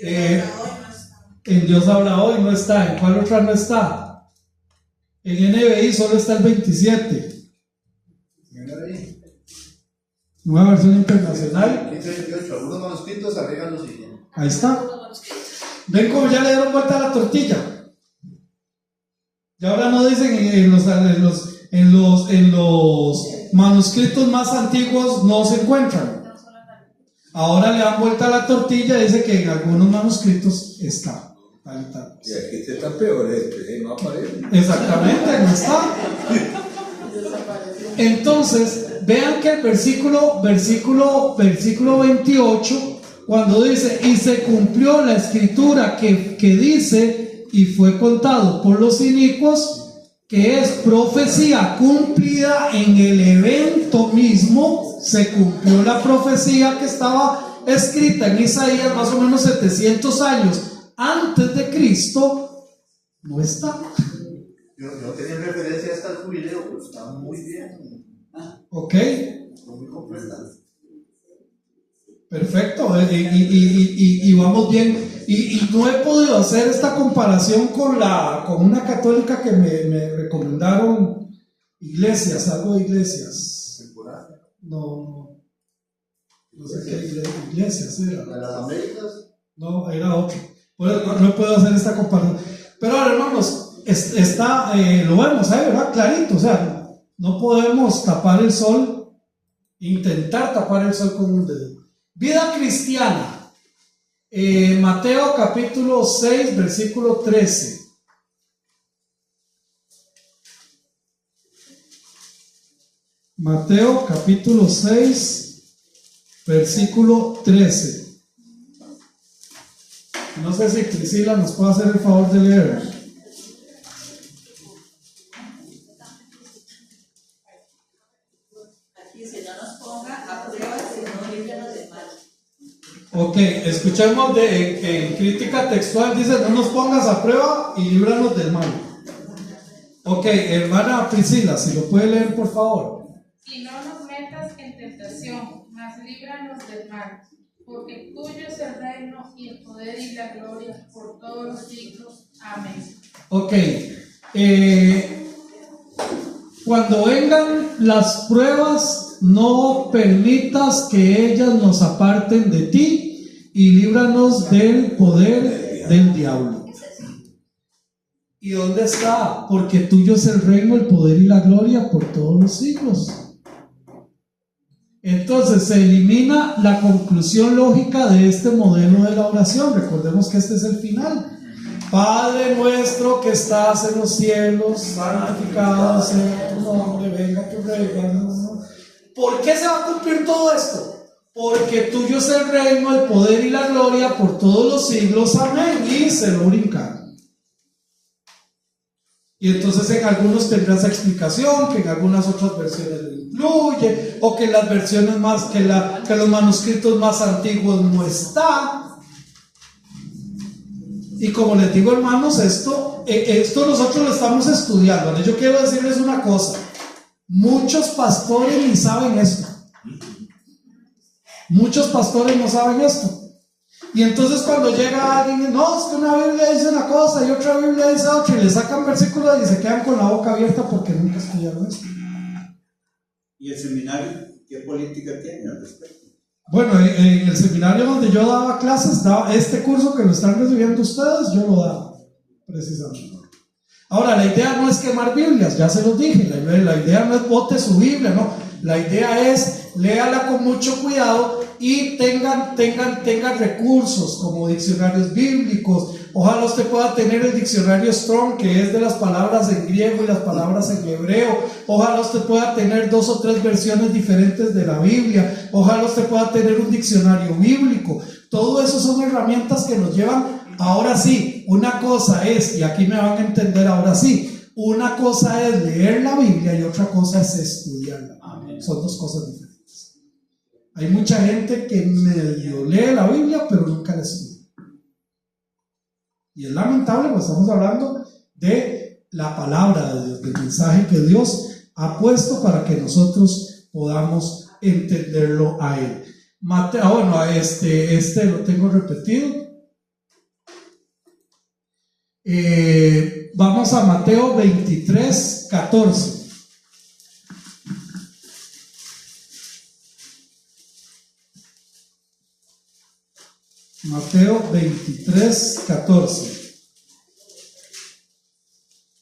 En Dios habla hoy no está. ¿En cuál otra no está? En NBI solo está el 27. Nueva versión internacional. 15:28. Algunos manuscritos agregan lo siguiente. Ahí está. ¿Ven cómo ya le dieron vuelta a la tortilla? Ya ahora no dicen en los manuscritos más antiguos no se encuentran. Ahora le dan vuelta a la tortilla y dice que en algunos manuscritos está. Tal y tal. Y aquí se está peor, no aparece. Exactamente, no está. Entonces, vean que el versículo 28, cuando dice, y se cumplió la escritura que dice, y fue contado por los inicuos, que es profecía cumplida en el evento mismo, se cumplió la profecía que estaba escrita en Isaías más o menos 700 años antes de Cristo, no está. Yo tenía referencia hasta el jubileo, pero está muy bien. Ok. Muy completa. Perfecto. Y vamos bien. Y no he podido hacer esta comparación con una católica que me recomendaron iglesias, algo de iglesias. No sé qué iglesias era. ¿De las Américas? No, era otro. Bueno, no puedo hacer esta comparación. Pero ahora, hermanos, lo vemos ahí, ¿verdad? Clarito. O sea, no podemos tapar el sol, intentar tapar el sol con un dedo. Vida cristiana. Mateo capítulo 6, versículo 13. Mateo capítulo 6, versículo 13. No sé si Priscila nos puede hacer el favor de leer. Aquí se no nos ponga a prueba, sino líbranos del mal. Ok, escuchemos en crítica textual, dice, no nos pongas a prueba y líbranos del mal. Ok, hermana Priscila, si lo puede leer por favor. Y no nos metas en tentación, mas líbranos del mal. Porque tuyo es el reino y el poder y la gloria por todos los siglos. Amén. Ok. Cuando vengan las pruebas, no permitas que ellas nos aparten de ti y líbranos del poder del diablo. ¿Y dónde está? Porque tuyo es el reino, el poder y la gloria por todos los siglos. Entonces se elimina la conclusión lógica de este modelo de la oración. Recordemos que este es el final. Padre nuestro que estás en los cielos, santificado sea tu nombre, venga tu reino. ¿Por qué se va a cumplir todo esto? Porque tuyo es el reino, el poder y la gloria por todos los siglos. Amén. Y se lo brincaron. Y entonces en algunos tendrá esa explicación, que en algunas otras versiones lo incluye, o que en las versiones más, que los manuscritos más antiguos no está. Y como les digo, hermanos, esto nosotros lo estamos estudiando. Yo quiero decirles una cosa: muchos pastores ni saben esto. Muchos pastores no saben esto. Y entonces cuando llega alguien, no, es que una Biblia dice una cosa y otra Biblia dice otra, y le sacan versículos y se quedan con la boca abierta porque nunca estudiaron esto. ¿Y el seminario qué política tiene al respecto? Bueno, en el seminario donde yo daba clases, este curso que lo están recibiendo ustedes, yo lo daba, precisamente. Ahora, la idea no es quemar Biblias, ya se los dije, la idea no es bote su Biblia, no. La idea es, léala con mucho cuidado, y tengan recursos como diccionarios bíblicos. Ojalá usted pueda tener el diccionario Strong, que es de las palabras en griego y las palabras en hebreo. Ojalá usted pueda tener 2 o 3 versiones diferentes de la Biblia. Ojalá usted pueda tener un diccionario bíblico. Todo eso son herramientas que nos llevan. Ahora sí, una cosa es, y aquí me van a entender ahora sí, una cosa es leer la Biblia y otra cosa es estudiarla. Son 2 cosas diferentes. Hay mucha gente que medio lee la Biblia pero nunca la estudia. Y es lamentable, pues estamos hablando de la palabra de Dios, del mensaje que Dios ha puesto para que nosotros podamos entenderlo a Él. Bueno, este lo tengo repetido. Vamos a Mateo 23, 14. Mateo 23, 14.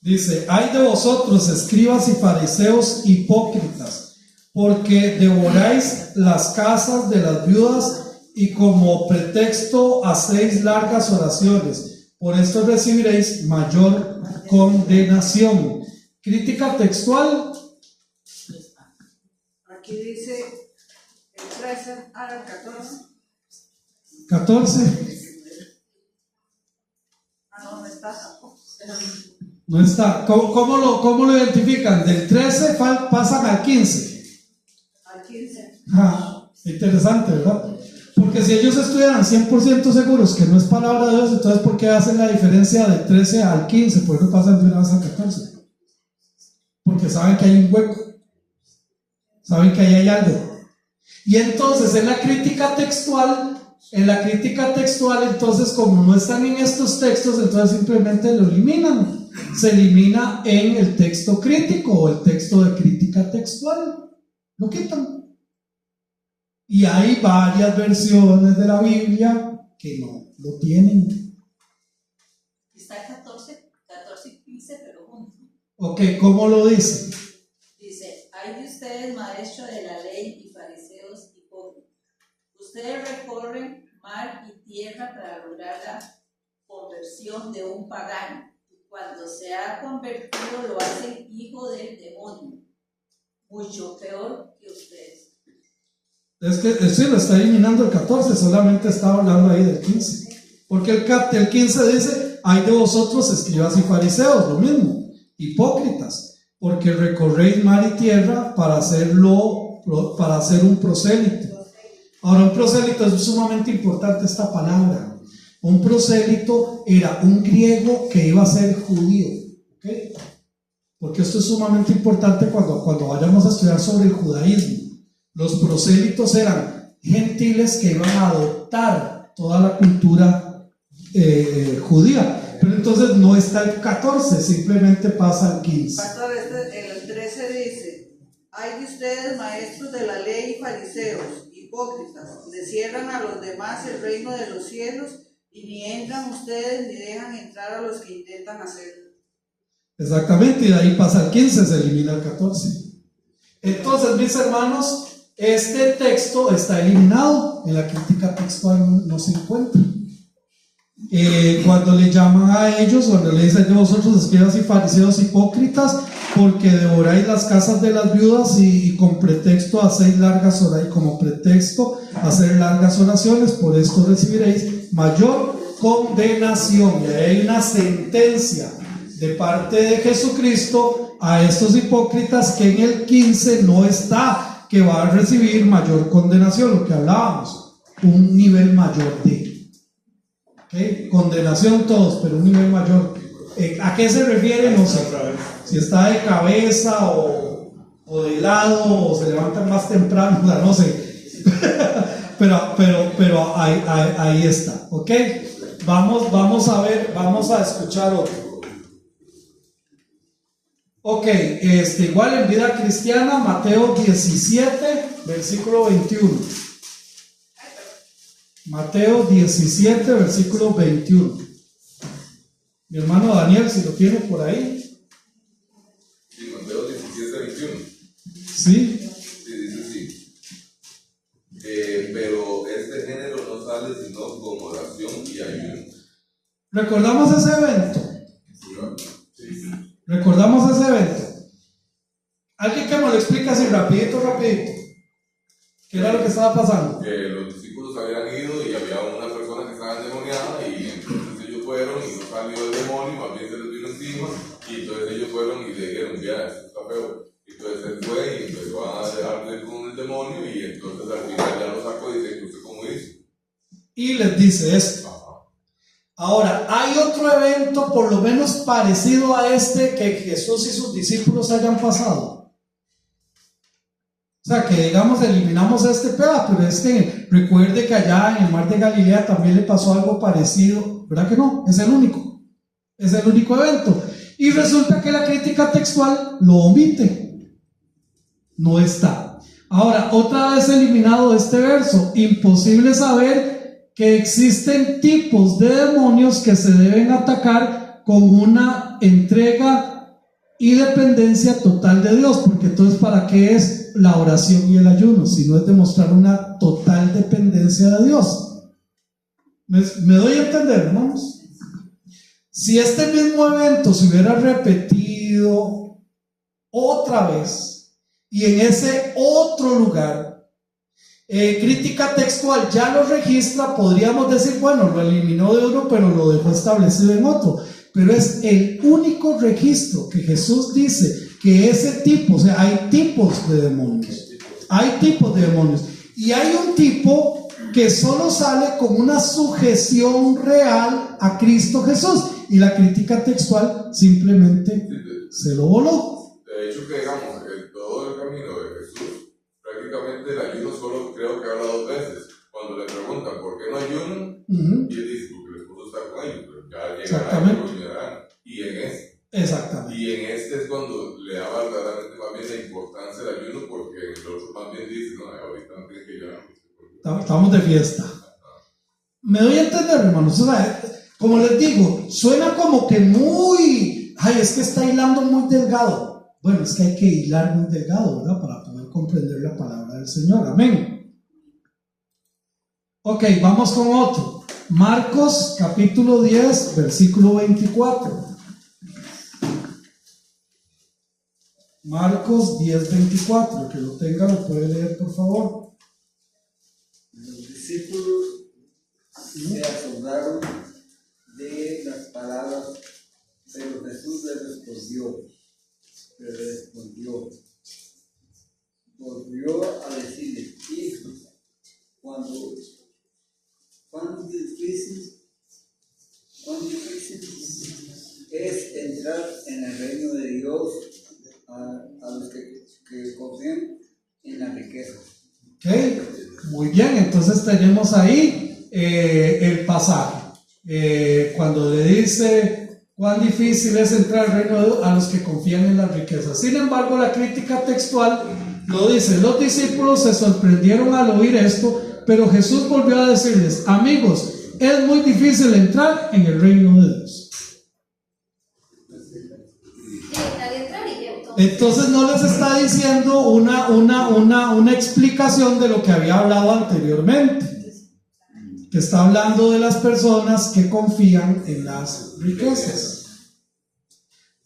Dice: hay de vosotros, escribas y fariseos hipócritas, porque devoráis las casas de las viudas y como pretexto hacéis largas oraciones. Por esto recibiréis mayor condenación. Crítica textual. Aquí dice el 13 al 14. 14. No está. No está. ¿Cómo lo identifican? Del 13 pasan al 15. Al 15. Interesante, ¿verdad? Porque si ellos estuvieran 100% seguros que no es palabra de Dios, entonces ¿por qué hacen la diferencia del 13 al 15? ¿Por qué no pasan de una vez al 14? Porque saben que hay un hueco. Saben que ahí hay algo. Y entonces en la crítica textual, entonces como no están en estos textos, entonces simplemente lo eliminan. Se elimina en el texto crítico o el texto de crítica textual. Lo quitan. Y hay varias versiones de la Biblia que no lo tienen. Está 14 y 15, pero juntos. Ok, ¿cómo lo dice? Dice: hay de ustedes, maestros de la ley y fariseos hipócritas. Ustedes recorren mar y tierra para lograr la conversión de un pagano. Y cuando se ha convertido, lo hacen hijo del demonio. Mucho peor que ustedes. Es que sí, lo está eliminando el 14, solamente estaba hablando ahí del 15. Porque el 15 dice: hay de vosotros, escribas y fariseos, lo mismo, hipócritas, porque recorréis mar y tierra para hacer un prosélito. Ahora, un prosélito es sumamente importante esta palabra. Un prosélito era un griego que iba a ser judío, ¿okay? Porque esto es sumamente importante cuando vayamos a estudiar sobre el judaísmo. Los prosélitos eran gentiles que iban a adoptar toda la cultura judía. Pero entonces no está el 14, simplemente pasa al 15. Pastor, el 13 dice: hay de ustedes, maestros de la ley y fariseos, hipócritas, le cierran a los demás el reino de los cielos, y ni entran ustedes ni dejan entrar a los que intentan hacerlo. Exactamente, y de ahí pasa al 15, se elimina el 14. Entonces, mis hermanos, este texto está eliminado, en la crítica textual no se encuentra. Cuando le llaman a ellos, cuando le dicen: de vosotros, escribas y fariseos hipócritas, porque devoráis las casas de las viudas y con pretexto hacéis largas oraciones, como pretexto hacer largas oraciones, por esto recibiréis mayor condenación. Y hay una sentencia de parte de Jesucristo a estos hipócritas que en el 15 no está, que va a recibir mayor condenación, lo que hablábamos, un nivel mayor de, ¿okay? Condenación todos, pero un nivel mayor. ¿A qué se refiere? No sé, si está de cabeza o de lado o se levantan más temprano, no sé. pero ahí está, ¿ok? Vamos a ver, vamos a escuchar otro. Ok, igual en vida cristiana, Mateo 17, versículo 21. Mateo 17, versículo 21. Mi hermano Daniel, si lo tiene por ahí. Sí, Mateo 17, 21. Sí. Sí, dice así. pero este género no sale sino con oración y ayuno. ¿Recordamos ese evento? Sí. ¿Recordamos ese evento? Alguien que me lo explique así rapidito. ¿Qué era lo que estaba pasando? Que los discípulos habían ido y había una persona que estaba endemoniada y entonces ellos fueron y no salió el demonio, más bien se les vino encima y entonces ellos fueron y le dijeron, ya, esto está feo. Entonces él fue y empezó a dejarle con el demonio y entonces al final ya lo sacó y dice, ¿usted cómo hizo? Y les dice esto. Ahora, hay otro evento por lo menos parecido a este que Jesús y sus discípulos hayan pasado. O sea, que digamos eliminamos este pedazo, pero es que recuerde que allá en el mar de Galilea también le pasó algo parecido, ¿verdad que no? Es el único evento. Y resulta que la crítica textual lo omite, no está. Ahora, otra vez eliminado este verso, imposible saber que existen tipos de demonios que se deben atacar con una entrega y dependencia total de Dios, porque entonces ¿para qué es la oración y el ayuno? Si no es demostrar una total dependencia de Dios. ¿Me doy a entender, hermanos? Si este mismo evento se hubiera repetido otra vez y en ese otro lugar, crítica textual ya lo registra, podríamos decir, bueno, lo eliminó de uno pero lo dejó establecido en otro. Pero es el único registro que Jesús dice que ese tipo, o sea, hay tipos de demonios. Y hay un tipo que solo sale con una sujeción real a Cristo Jesús. Y la crítica textual simplemente se lo voló. De hecho, que digamos, en todo el camino de Jesús, prácticamente el ayuno solo creo que habla 2 veces. Cuando le preguntan por qué no ayunan, y él dice, porque el esposo está con ellos, pero ya llegará y en este. Exactamente. Y en este es cuando le da verdaderamente más bien la importancia del ayuno, porque el otro más bien dice, no, ahorita no tiene que llorar. Estamos de fiesta. Me doy a entender, hermanos. O sea, como les digo, suena como que muy, es que está hilando muy delgado. Bueno, es que hay que hilar muy delgado, ¿verdad? Para poder comprender la palabra del Señor. Amén. Ok, vamos con otro. Marcos capítulo 10, versículo 24. Marcos 10, 24. El que lo tenga lo puede leer, por favor. Los discípulos se asombraron de las palabras, pero Jesús les respondió, volvió a decirles, hijos, cuán difícil es entrar en el reino de Dios a los que confían en la riqueza. Ok, muy bien, entonces tenemos ahí el pasaje. Cuando le dice cuán difícil es entrar al reino de Dios a los que confían en las riquezas. Sin embargo, la crítica textual lo dice: los discípulos se sorprendieron al oír esto, pero Jesús volvió a decirles: amigos, es muy difícil entrar en el reino de Dios. Entonces no les está diciendo una explicación de lo que había hablado anteriormente, que está hablando de las personas que confían en las riquezas.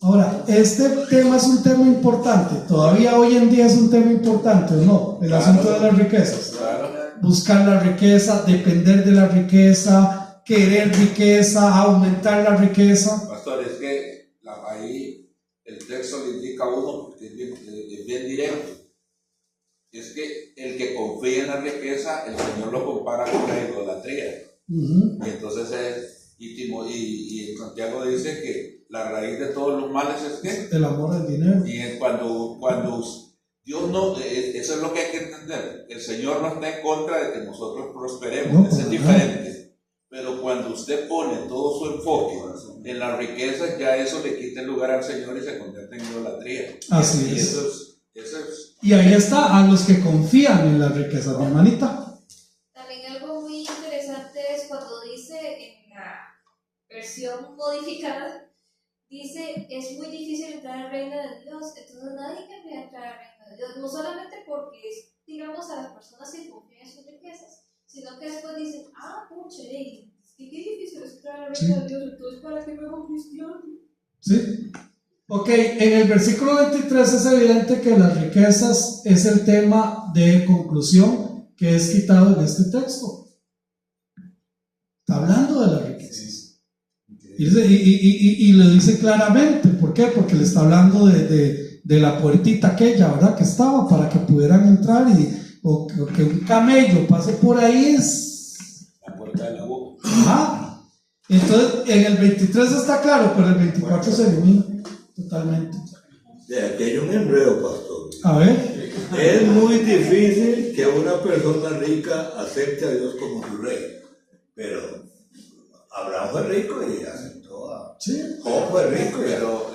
Ahora, este tema es un tema importante, todavía hoy en día es un tema importante, ¿o no? El asunto de las riquezas. Buscar la riqueza, depender de la riqueza, querer riqueza, aumentar la riqueza. Pastor, es que ahí el texto le indica a uno, porque es bien directo. Es que el que confía en la riqueza, el Señor lo compara con la idolatría. Y entonces y en Santiago dice que la raíz de todos los males es ¿qué? El amor al dinero. Y cuando Dios no, eso es lo que hay que entender. El Señor no está en contra de que nosotros prosperemos, No, eso es diferente. Pero cuando usted pone todo su enfoque en la riqueza, ya eso le quita el lugar al Señor y se convierte en idolatría. Así y es. Eso es. Y ahí está, a los que confían en las riquezas, mi hermanita. También algo muy interesante es cuando dice en la versión modificada, dice, es muy difícil entrar al reino de Dios. Entonces nadie querría entrar al reino de Dios, no solamente porque digamos, a las personas que confían en sus riquezas, sino que después dicen, pucha, es que qué difícil es crear el reino de Dios, entonces ¿para qué me hago cristiano? ¿Sí? Ok, en el versículo 23 es evidente que las riquezas es el tema de conclusión que es quitado en este texto. Está hablando de las riquezas. Y lo dice claramente. ¿Por qué? Porque le está hablando de la puertita aquella, ¿verdad? Que estaba para que pudieran entrar o que un camello pase por ahí es la puerta de la boca. Ajá. Entonces en el 23 está claro, pero el 24 se elimina totalmente. Aquí hay un enredo, pastor. A ver. Es muy difícil que una persona rica acepte a Dios como su rey, pero Abraham fue rico y aceptó a Job fue rico y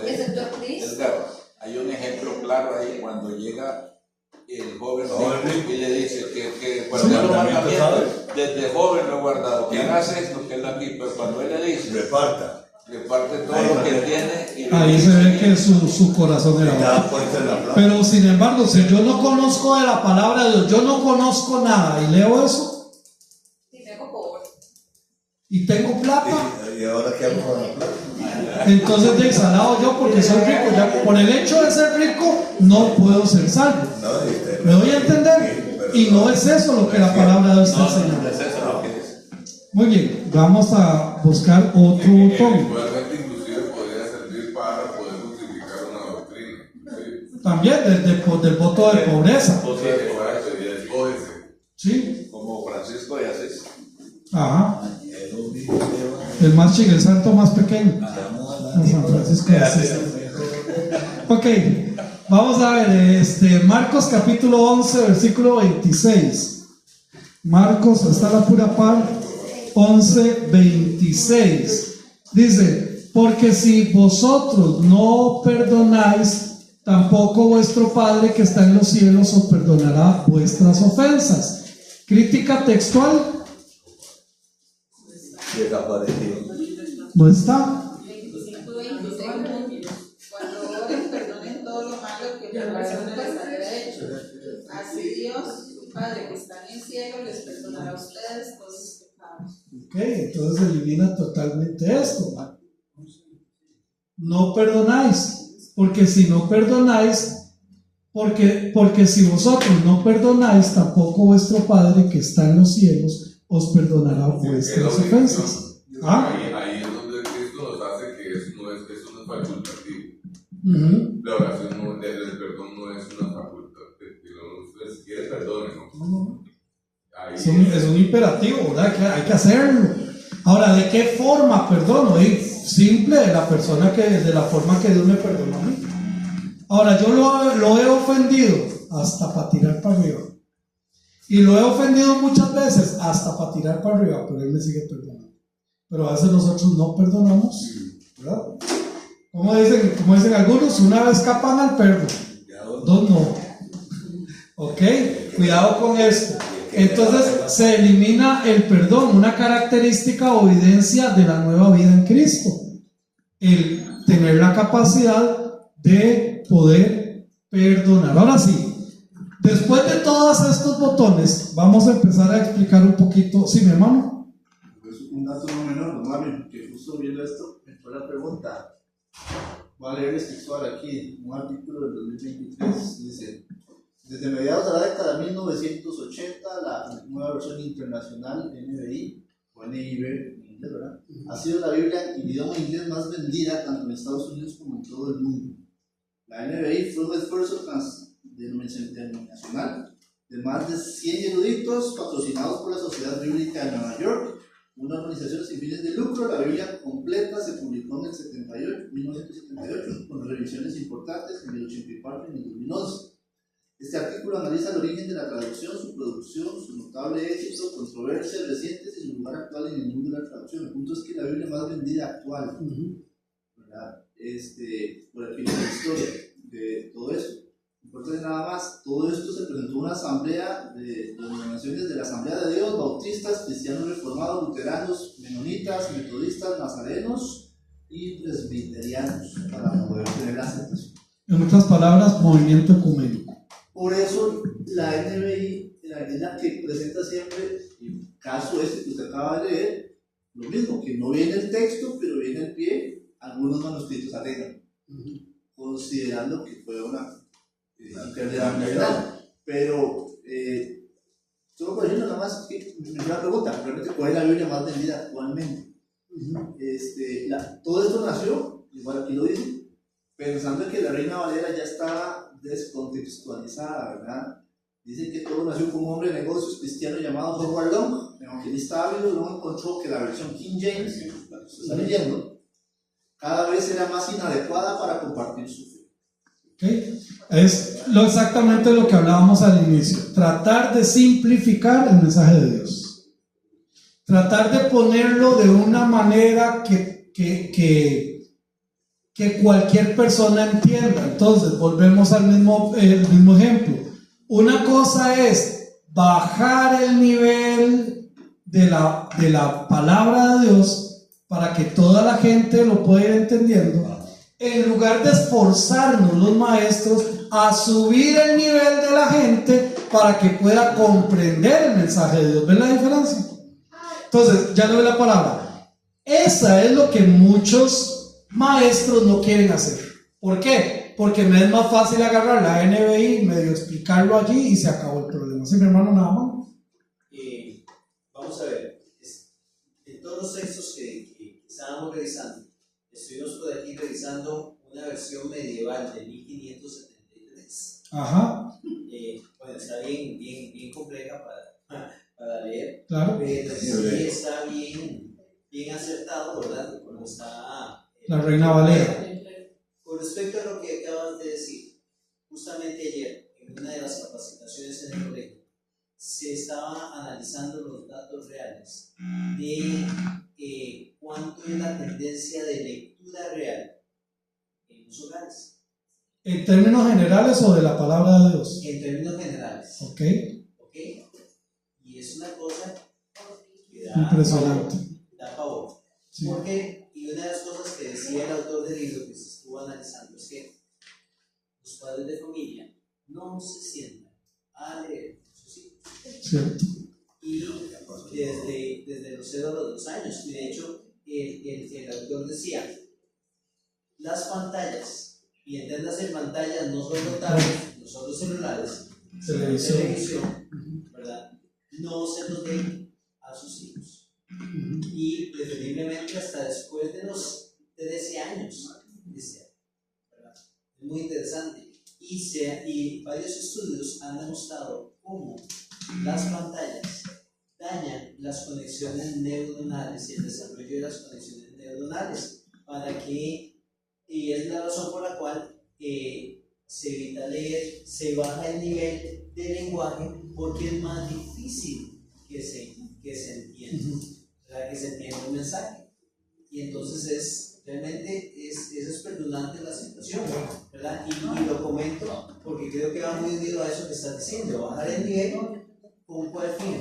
¿Excepto a Cristo? Edgar, hay un ejemplo claro ahí cuando llega el joven rico y le dice que guardó los mandamientos, desde joven lo he guardado, que hagas esto, que él aquí, pero cuando él le dice, reparte todo lo que tiene. Y ahí se ve que su corazón era bueno. Pero sin embargo, si yo no conozco de la palabra de Dios, yo no conozco nada y leo eso. Si tengo pobre. Y tengo plata. ¿Y ahora qué hago con la plata? Entonces desalado yo porque soy rico. Ya por el hecho de ser rico no puedo ser salvo. ¿Me doy a entender? Y no es eso lo que la palabra de Dios está enseñando. Muy bien, vamos a buscar otro botón. Igualmente, inclusive podría servir para poder justificar una doctrina. ¿Sí? También del voto de pobreza. Sí. Como Francisco de Asís. Ajá. El más chico, el santo más pequeño. San Francisco de Asís. Ok, vamos a ver, Marcos capítulo 11, versículo 26. Marcos, está la pura par. 11, 26. Dice, porque si vosotros no perdonáis, tampoco vuestro Padre que está en los cielos os perdonará vuestras ofensas. Crítica textual. No está. Cuando oren, perdonen todo lo malo que por razón les haya hecho. Así Dios, Padre que está en el cielo, les perdonará a ustedes todos sus pecados. Ok, entonces elimina totalmente esto. No perdonáis, porque si no perdonáis, porque si vosotros no perdonáis, tampoco vuestro Padre que está en los cielos os perdonará vuestras ofensas. Ahí es donde Cristo nos hace que eso no es facultativo. La oración el perdón no es una facultad. Si quieres, perdone, ¿no? Es un imperativo, ¿verdad? Que hay que hacerlo. Ahora, ¿de qué forma perdono? Simple, de la forma que Dios me perdonó a mí. Ahora, yo lo he ofendido hasta para tirar para arriba. Y lo he ofendido muchas veces hasta para tirar para arriba, pero Él me sigue perdonando. Pero a veces nosotros no perdonamos, ¿verdad? Como dicen algunos, una vez escapan al perro, dos no. Ok, cuidado con esto. Entonces se elimina el perdón, una característica o evidencia de la nueva vida en Cristo. El tener la capacidad de poder perdonar. Ahora sí, después de todos estos botones, vamos a empezar a explicar un poquito. ¿Sí, mi hermano? Un dato no menor, mami, que justo viendo esto, me fue la pregunta. Voy a leer el textual aquí, un artículo del 2023, dice: desde mediados de la década de 1980, la nueva versión internacional NBI, o NIV en inglés, ¿verdad?, ha sido la Biblia en idioma inglés más vendida tanto en Estados Unidos como en todo el mundo. La NBI fue un esfuerzo denominacional de más de 100 eruditos patrocinados por la Sociedad Bíblica de Nueva York, una organización sin fines de lucro. La Biblia completa se publicó en el 1978, con revisiones importantes en el 84 y en el 2011. Este artículo analiza el origen de la traducción, su producción, su notable éxito, controversias recientes y su lugar actual en el mundo de la traducción. El punto es que la Biblia más vendida actual, ¿verdad?, por el fin de la historia de todo eso. Importante nada más, todo esto se presentó en una asamblea de denominaciones de la Asamblea de Dios, bautistas, cristianos reformados, luteranos, menonitas, metodistas, nazarenos y presbiterianos, para poder tener la aceptación. En otras palabras, movimiento ecuménico. Por eso la NBI es la que presenta siempre, el caso este que usted acaba de leer, lo mismo, que no viene el texto, pero viene el pie, algunos manuscritos alegan, considerando que fue una pérdida. Pero, solo por decirlo nada más, que una pregunta, realmente, ¿cuál es la Biblia más vendida actualmente? Todo esto nació, igual aquí lo dice, pensando que la Reina Valera ya estaba descontextualizada, ¿verdad? Dice que todo nació con un hombre de negocios cristiano llamado Howard Long, evangelista ávido. Long encontró que la versión King James, la que se está leyendo, cada vez era más inadecuada para compartir su fe. ¿Okay? Es exactamente lo que hablábamos al inicio, tratar de simplificar el mensaje de Dios, tratar de ponerlo de una manera que cualquier persona entienda. Entonces volvemos al mismo ejemplo. Una cosa es bajar el nivel de la palabra de Dios para que toda la gente lo pueda ir entendiendo, en lugar de esforzarnos los maestros a subir el nivel de la gente para que pueda comprender el mensaje de Dios. ¿Ven la diferencia? Entonces, ya le doy la palabra. Esa es lo que muchos maestros no quieren hacer. ¿Por qué? Porque me es más fácil agarrar la NBI, medio explicarlo allí y se acabó el problema. ¿Sí, mi hermano, nada más? Vamos a ver, en todos los textos que estábamos revisando, estuvimos por aquí revisando una versión medieval de 1573. Ajá. Bueno, está bien compleja para leer, Claro. Pero sí está bien acertado, ¿verdad? Como está la Reina Valera. Con respecto a lo que acabas de decir, justamente ayer, en una de las capacitaciones en el colegio, se estaba analizando los datos reales de cuánto es la tendencia de lectura real en los hogares. ¿En términos generales o de la palabra de Dios? En términos generales. Ok. Y es una cosa que impresionante. Da favor. Sí. Porque, y una de las cosas que decía el autor del libro que se estuvo analizando es que los padres de familia no se sientan a leer sus hijos. Cierto. Y desde los 0 a los 2 años. Y de hecho, el autor decía, las pantallas, y entiéndase pantallas, no solo tablets, no solo celulares, televisión, ¿verdad? No se los den a sus hijos. Y preferiblemente hasta después de los 13 años. ¿Verdad? Es muy interesante. Y varios estudios han demostrado cómo las pantallas dañan las conexiones neuronales y el desarrollo de las conexiones neuronales, y es la razón por la cual se evita leer, se baja el nivel de lenguaje, porque es más difícil que se entienda, ¿verdad? Que se entienda un mensaje. Y entonces realmente es espeluznante la situación, ¿verdad? Y lo comento porque creo que va muy unido a eso que estás diciendo, bajar el nivel con cuál fin,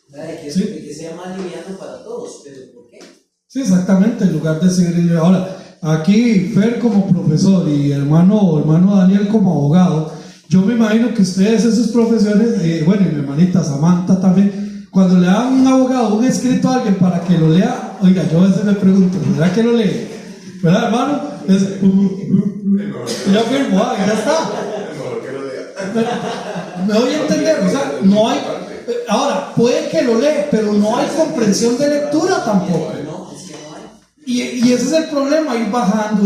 ¿verdad? Que sea más liviano para todos, pero ¿por qué? Sí, exactamente, en lugar de seguir. Ahora, aquí Fer como profesor y hermano Daniel como abogado, yo me imagino que ustedes en sus profesiones, bueno, y mi hermanita Samantha también, cuando le dan un abogado un escrito a alguien para que lo lea, oiga, yo a veces me pregunto, ¿verdad que lo lee? ¿Verdad, hermano? Ya firmo, ya está. Me voy a entender, o sea, no hay. Ahora, puede que lo lee, pero no hay comprensión de lectura tampoco. Y ese es el problema, ir bajando.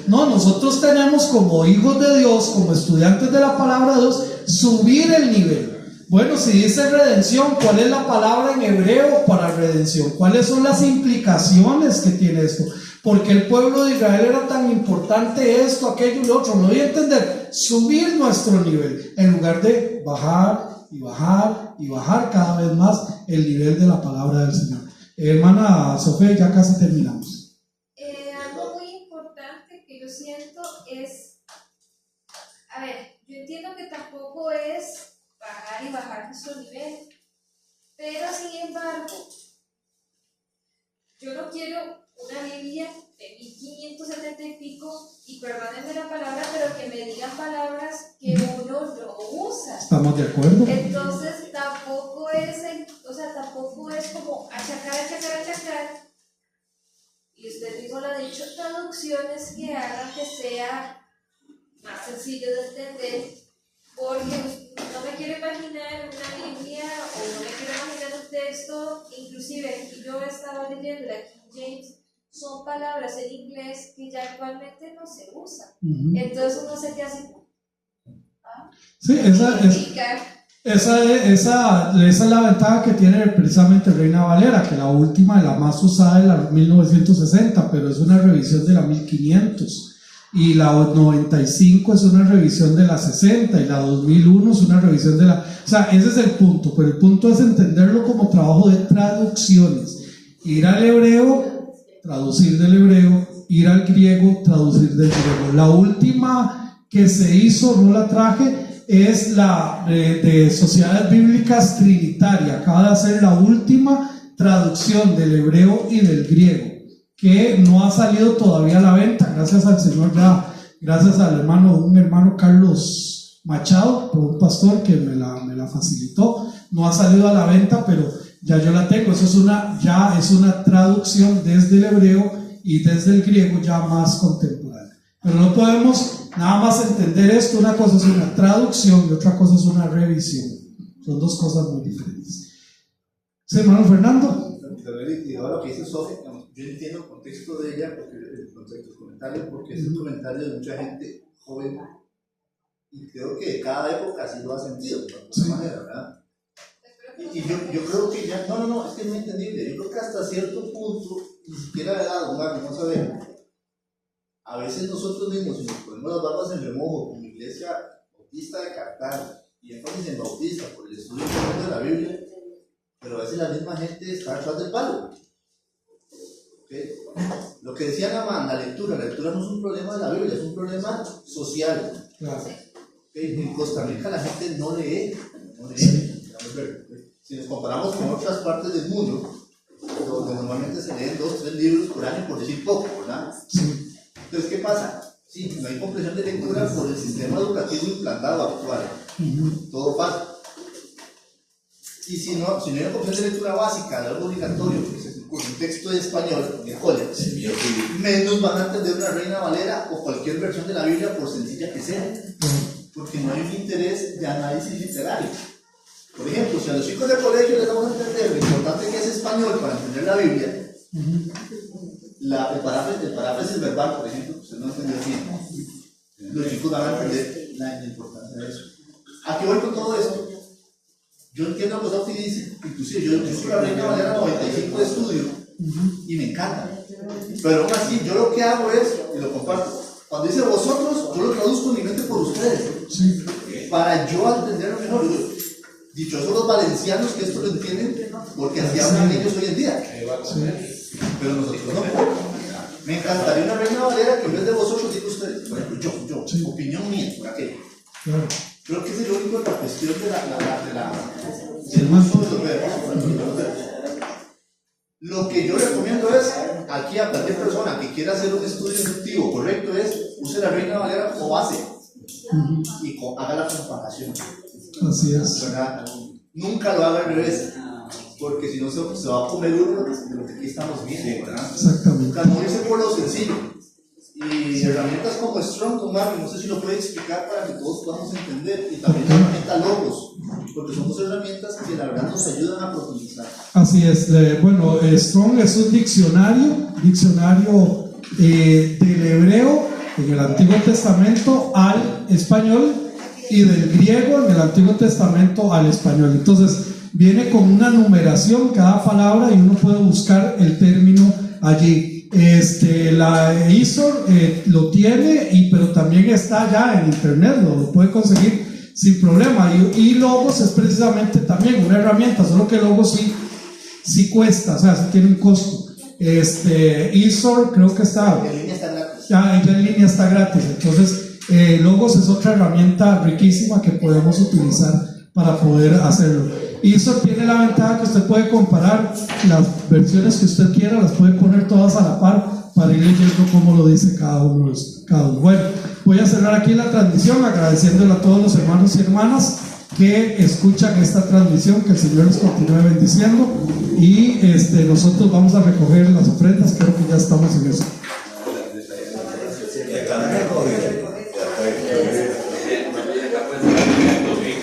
No, nosotros tenemos como hijos de Dios, como estudiantes de la palabra de Dios, subir el nivel. Bueno, si dice redención, ¿cuál es la palabra en hebreo para redención? ¿Cuáles son las implicaciones que tiene esto? Porque el pueblo de Israel era tan importante esto, aquello y lo otro. No voy a entender, subir nuestro nivel en lugar de bajar cada vez más el nivel de la palabra del Señor. Hermana Sofía, ya casi terminamos. Algo muy importante que yo siento es, a ver, yo entiendo que tampoco es bajar nuestro nivel, pero sin embargo, yo no quiero una Biblia de 1570 y pico, y perdónenme la palabra, pero que me digan palabras que uno no usa. ¿Estamos de acuerdo? Entonces tampoco es como achacar. Y usted mismo lo ha dicho, traducciones que hagan que sea más sencillo de entender, porque no me quiero imaginar una Biblia o no me quiero imaginar un texto, inclusive aquí yo estaba leyendo la King James, son palabras en inglés que ya actualmente no se usan. Entonces uno se queda así. Sí, esa es la ventaja que tiene precisamente Reina Valera, que la última y la más usada es la 1960, pero es una revisión de la 1500, y la 95 es una revisión de la 60, y la 2001 es una revisión de la... O sea, ese es el punto, pero el punto es entenderlo como trabajo de traducciones. Ir al hebreo, traducir del hebreo, ir al griego, traducir del griego. La última que se hizo, no la traje, es la de Sociedades Bíblicas Trinitaria. Acaba de hacer la última traducción del hebreo y del griego, que no ha salido todavía a la venta, gracias al Señor, gracias al un hermano Carlos Machado, un pastor que me la facilitó. No ha salido a la venta, pero ya yo la tengo. Eso es una traducción desde el hebreo y desde el griego ya más contemporánea. Pero no podemos nada más entender esto. Una cosa es una traducción y otra cosa es una revisión. Son dos cosas muy diferentes. ¿Sí, hermano Fernando? Y ahora lo que dice Sofía, yo entiendo el contexto de ella, porque el contexto del comentario, porque es un comentario de mucha gente joven, y creo que de cada época así lo ha sentido, de alguna manera, ¿verdad? Y yo creo que ya, no, es que es muy entendible. Yo creo que hasta cierto punto, ni siquiera de edad, vamos a ver, a veces nosotros mismos, si nos ponemos las barbas en remojo, como Iglesia Bautista de Cartago, y énfasis en Bautista por el estudio de la Biblia, pero a veces la misma gente está atrás del palo. ¿Okay? Lo que decía Namán, la lectura no es un problema de la Biblia, es un problema social. Claro. ¿Okay? En Costa Rica la gente no lee. Si nos comparamos con otras partes del mundo, donde normalmente se leen 2-3 libros por año, por decir poco, ¿verdad? Sí. Entonces, ¿qué pasa? Sí, no hay comprensión de lectura por el sistema educativo implantado actual. Todo pasa. Y si no hay una comprensión de lectura básica, de algo obligatorio, con un texto de español, de college, menos van a entender una Reina Valera o cualquier versión de la Biblia, por sencilla que sea. Porque no hay un interés de análisis literario. Por ejemplo, si a los chicos del colegio les vamos a entender lo importante que es español para entender la Biblia, el paráfrasis verbal, por ejemplo, usted no entendió bien, los chicos van a entender la importancia de eso. ¿A qué voy con todo esto? Yo entiendo lo que Sofi dice, inclusive yo uso la Reina Valera 95 de estudio y me encanta, pero aún así yo lo que hago es, y lo comparto, cuando dice vosotros, yo lo traduzco en mi mente por ustedes, para yo entenderlo mejor. Dichosos los valencianos que esto lo entienden, porque así hablan ellos hoy en día. Pero nosotros no. Me encantaría una Reina Valera que en vez de vosotros diga ustedes. Por ejemplo, yo, opinión mía, por aquello. Creo que es el único de la cuestión del uso de los verbos. Lo que yo recomiendo es, aquí a cualquier persona que quiera hacer un estudio inductivo correcto, es use la Reina Valera como base y haga la comparación. Así es. ¿Verdad? Nunca lo haga al revés, porque si no se va a comer uno de lo que aquí estamos viendo, ¿verdad? Exactamente. No irse por lo sencillo. Y herramientas como Strong, con Marvin, no sé si lo puede explicar para que todos podamos entender. Y también la herramienta Logos, porque son dos herramientas que la verdad nos ayudan a profundizar. Así es. Bueno, Strong es un diccionario del hebreo en el Antiguo Testamento al español y del griego en el Antiguo Testamento al español. Entonces viene con una numeración cada palabra y uno puede buscar el término allí. La ISOR lo tiene, pero también está ya en internet, lo puede conseguir sin problema. Y Logos es precisamente también una herramienta, solo que Logos sí cuesta, o sea, sí tiene un costo. ISOR creo que está ya en línea, está gratis. Entonces Logos es otra herramienta riquísima que podemos utilizar para poder hacerlo. Y eso tiene la ventaja que usted puede comparar las versiones que usted quiera, las puede poner todas a la par para ir leyendo cómo lo dice cada uno. Bueno, voy a cerrar aquí la transmisión agradeciéndole a todos los hermanos y hermanas que escuchan esta transmisión, que el Señor les continúe bendiciendo, y nosotros vamos a recoger las ofrendas, creo que ya estamos en eso.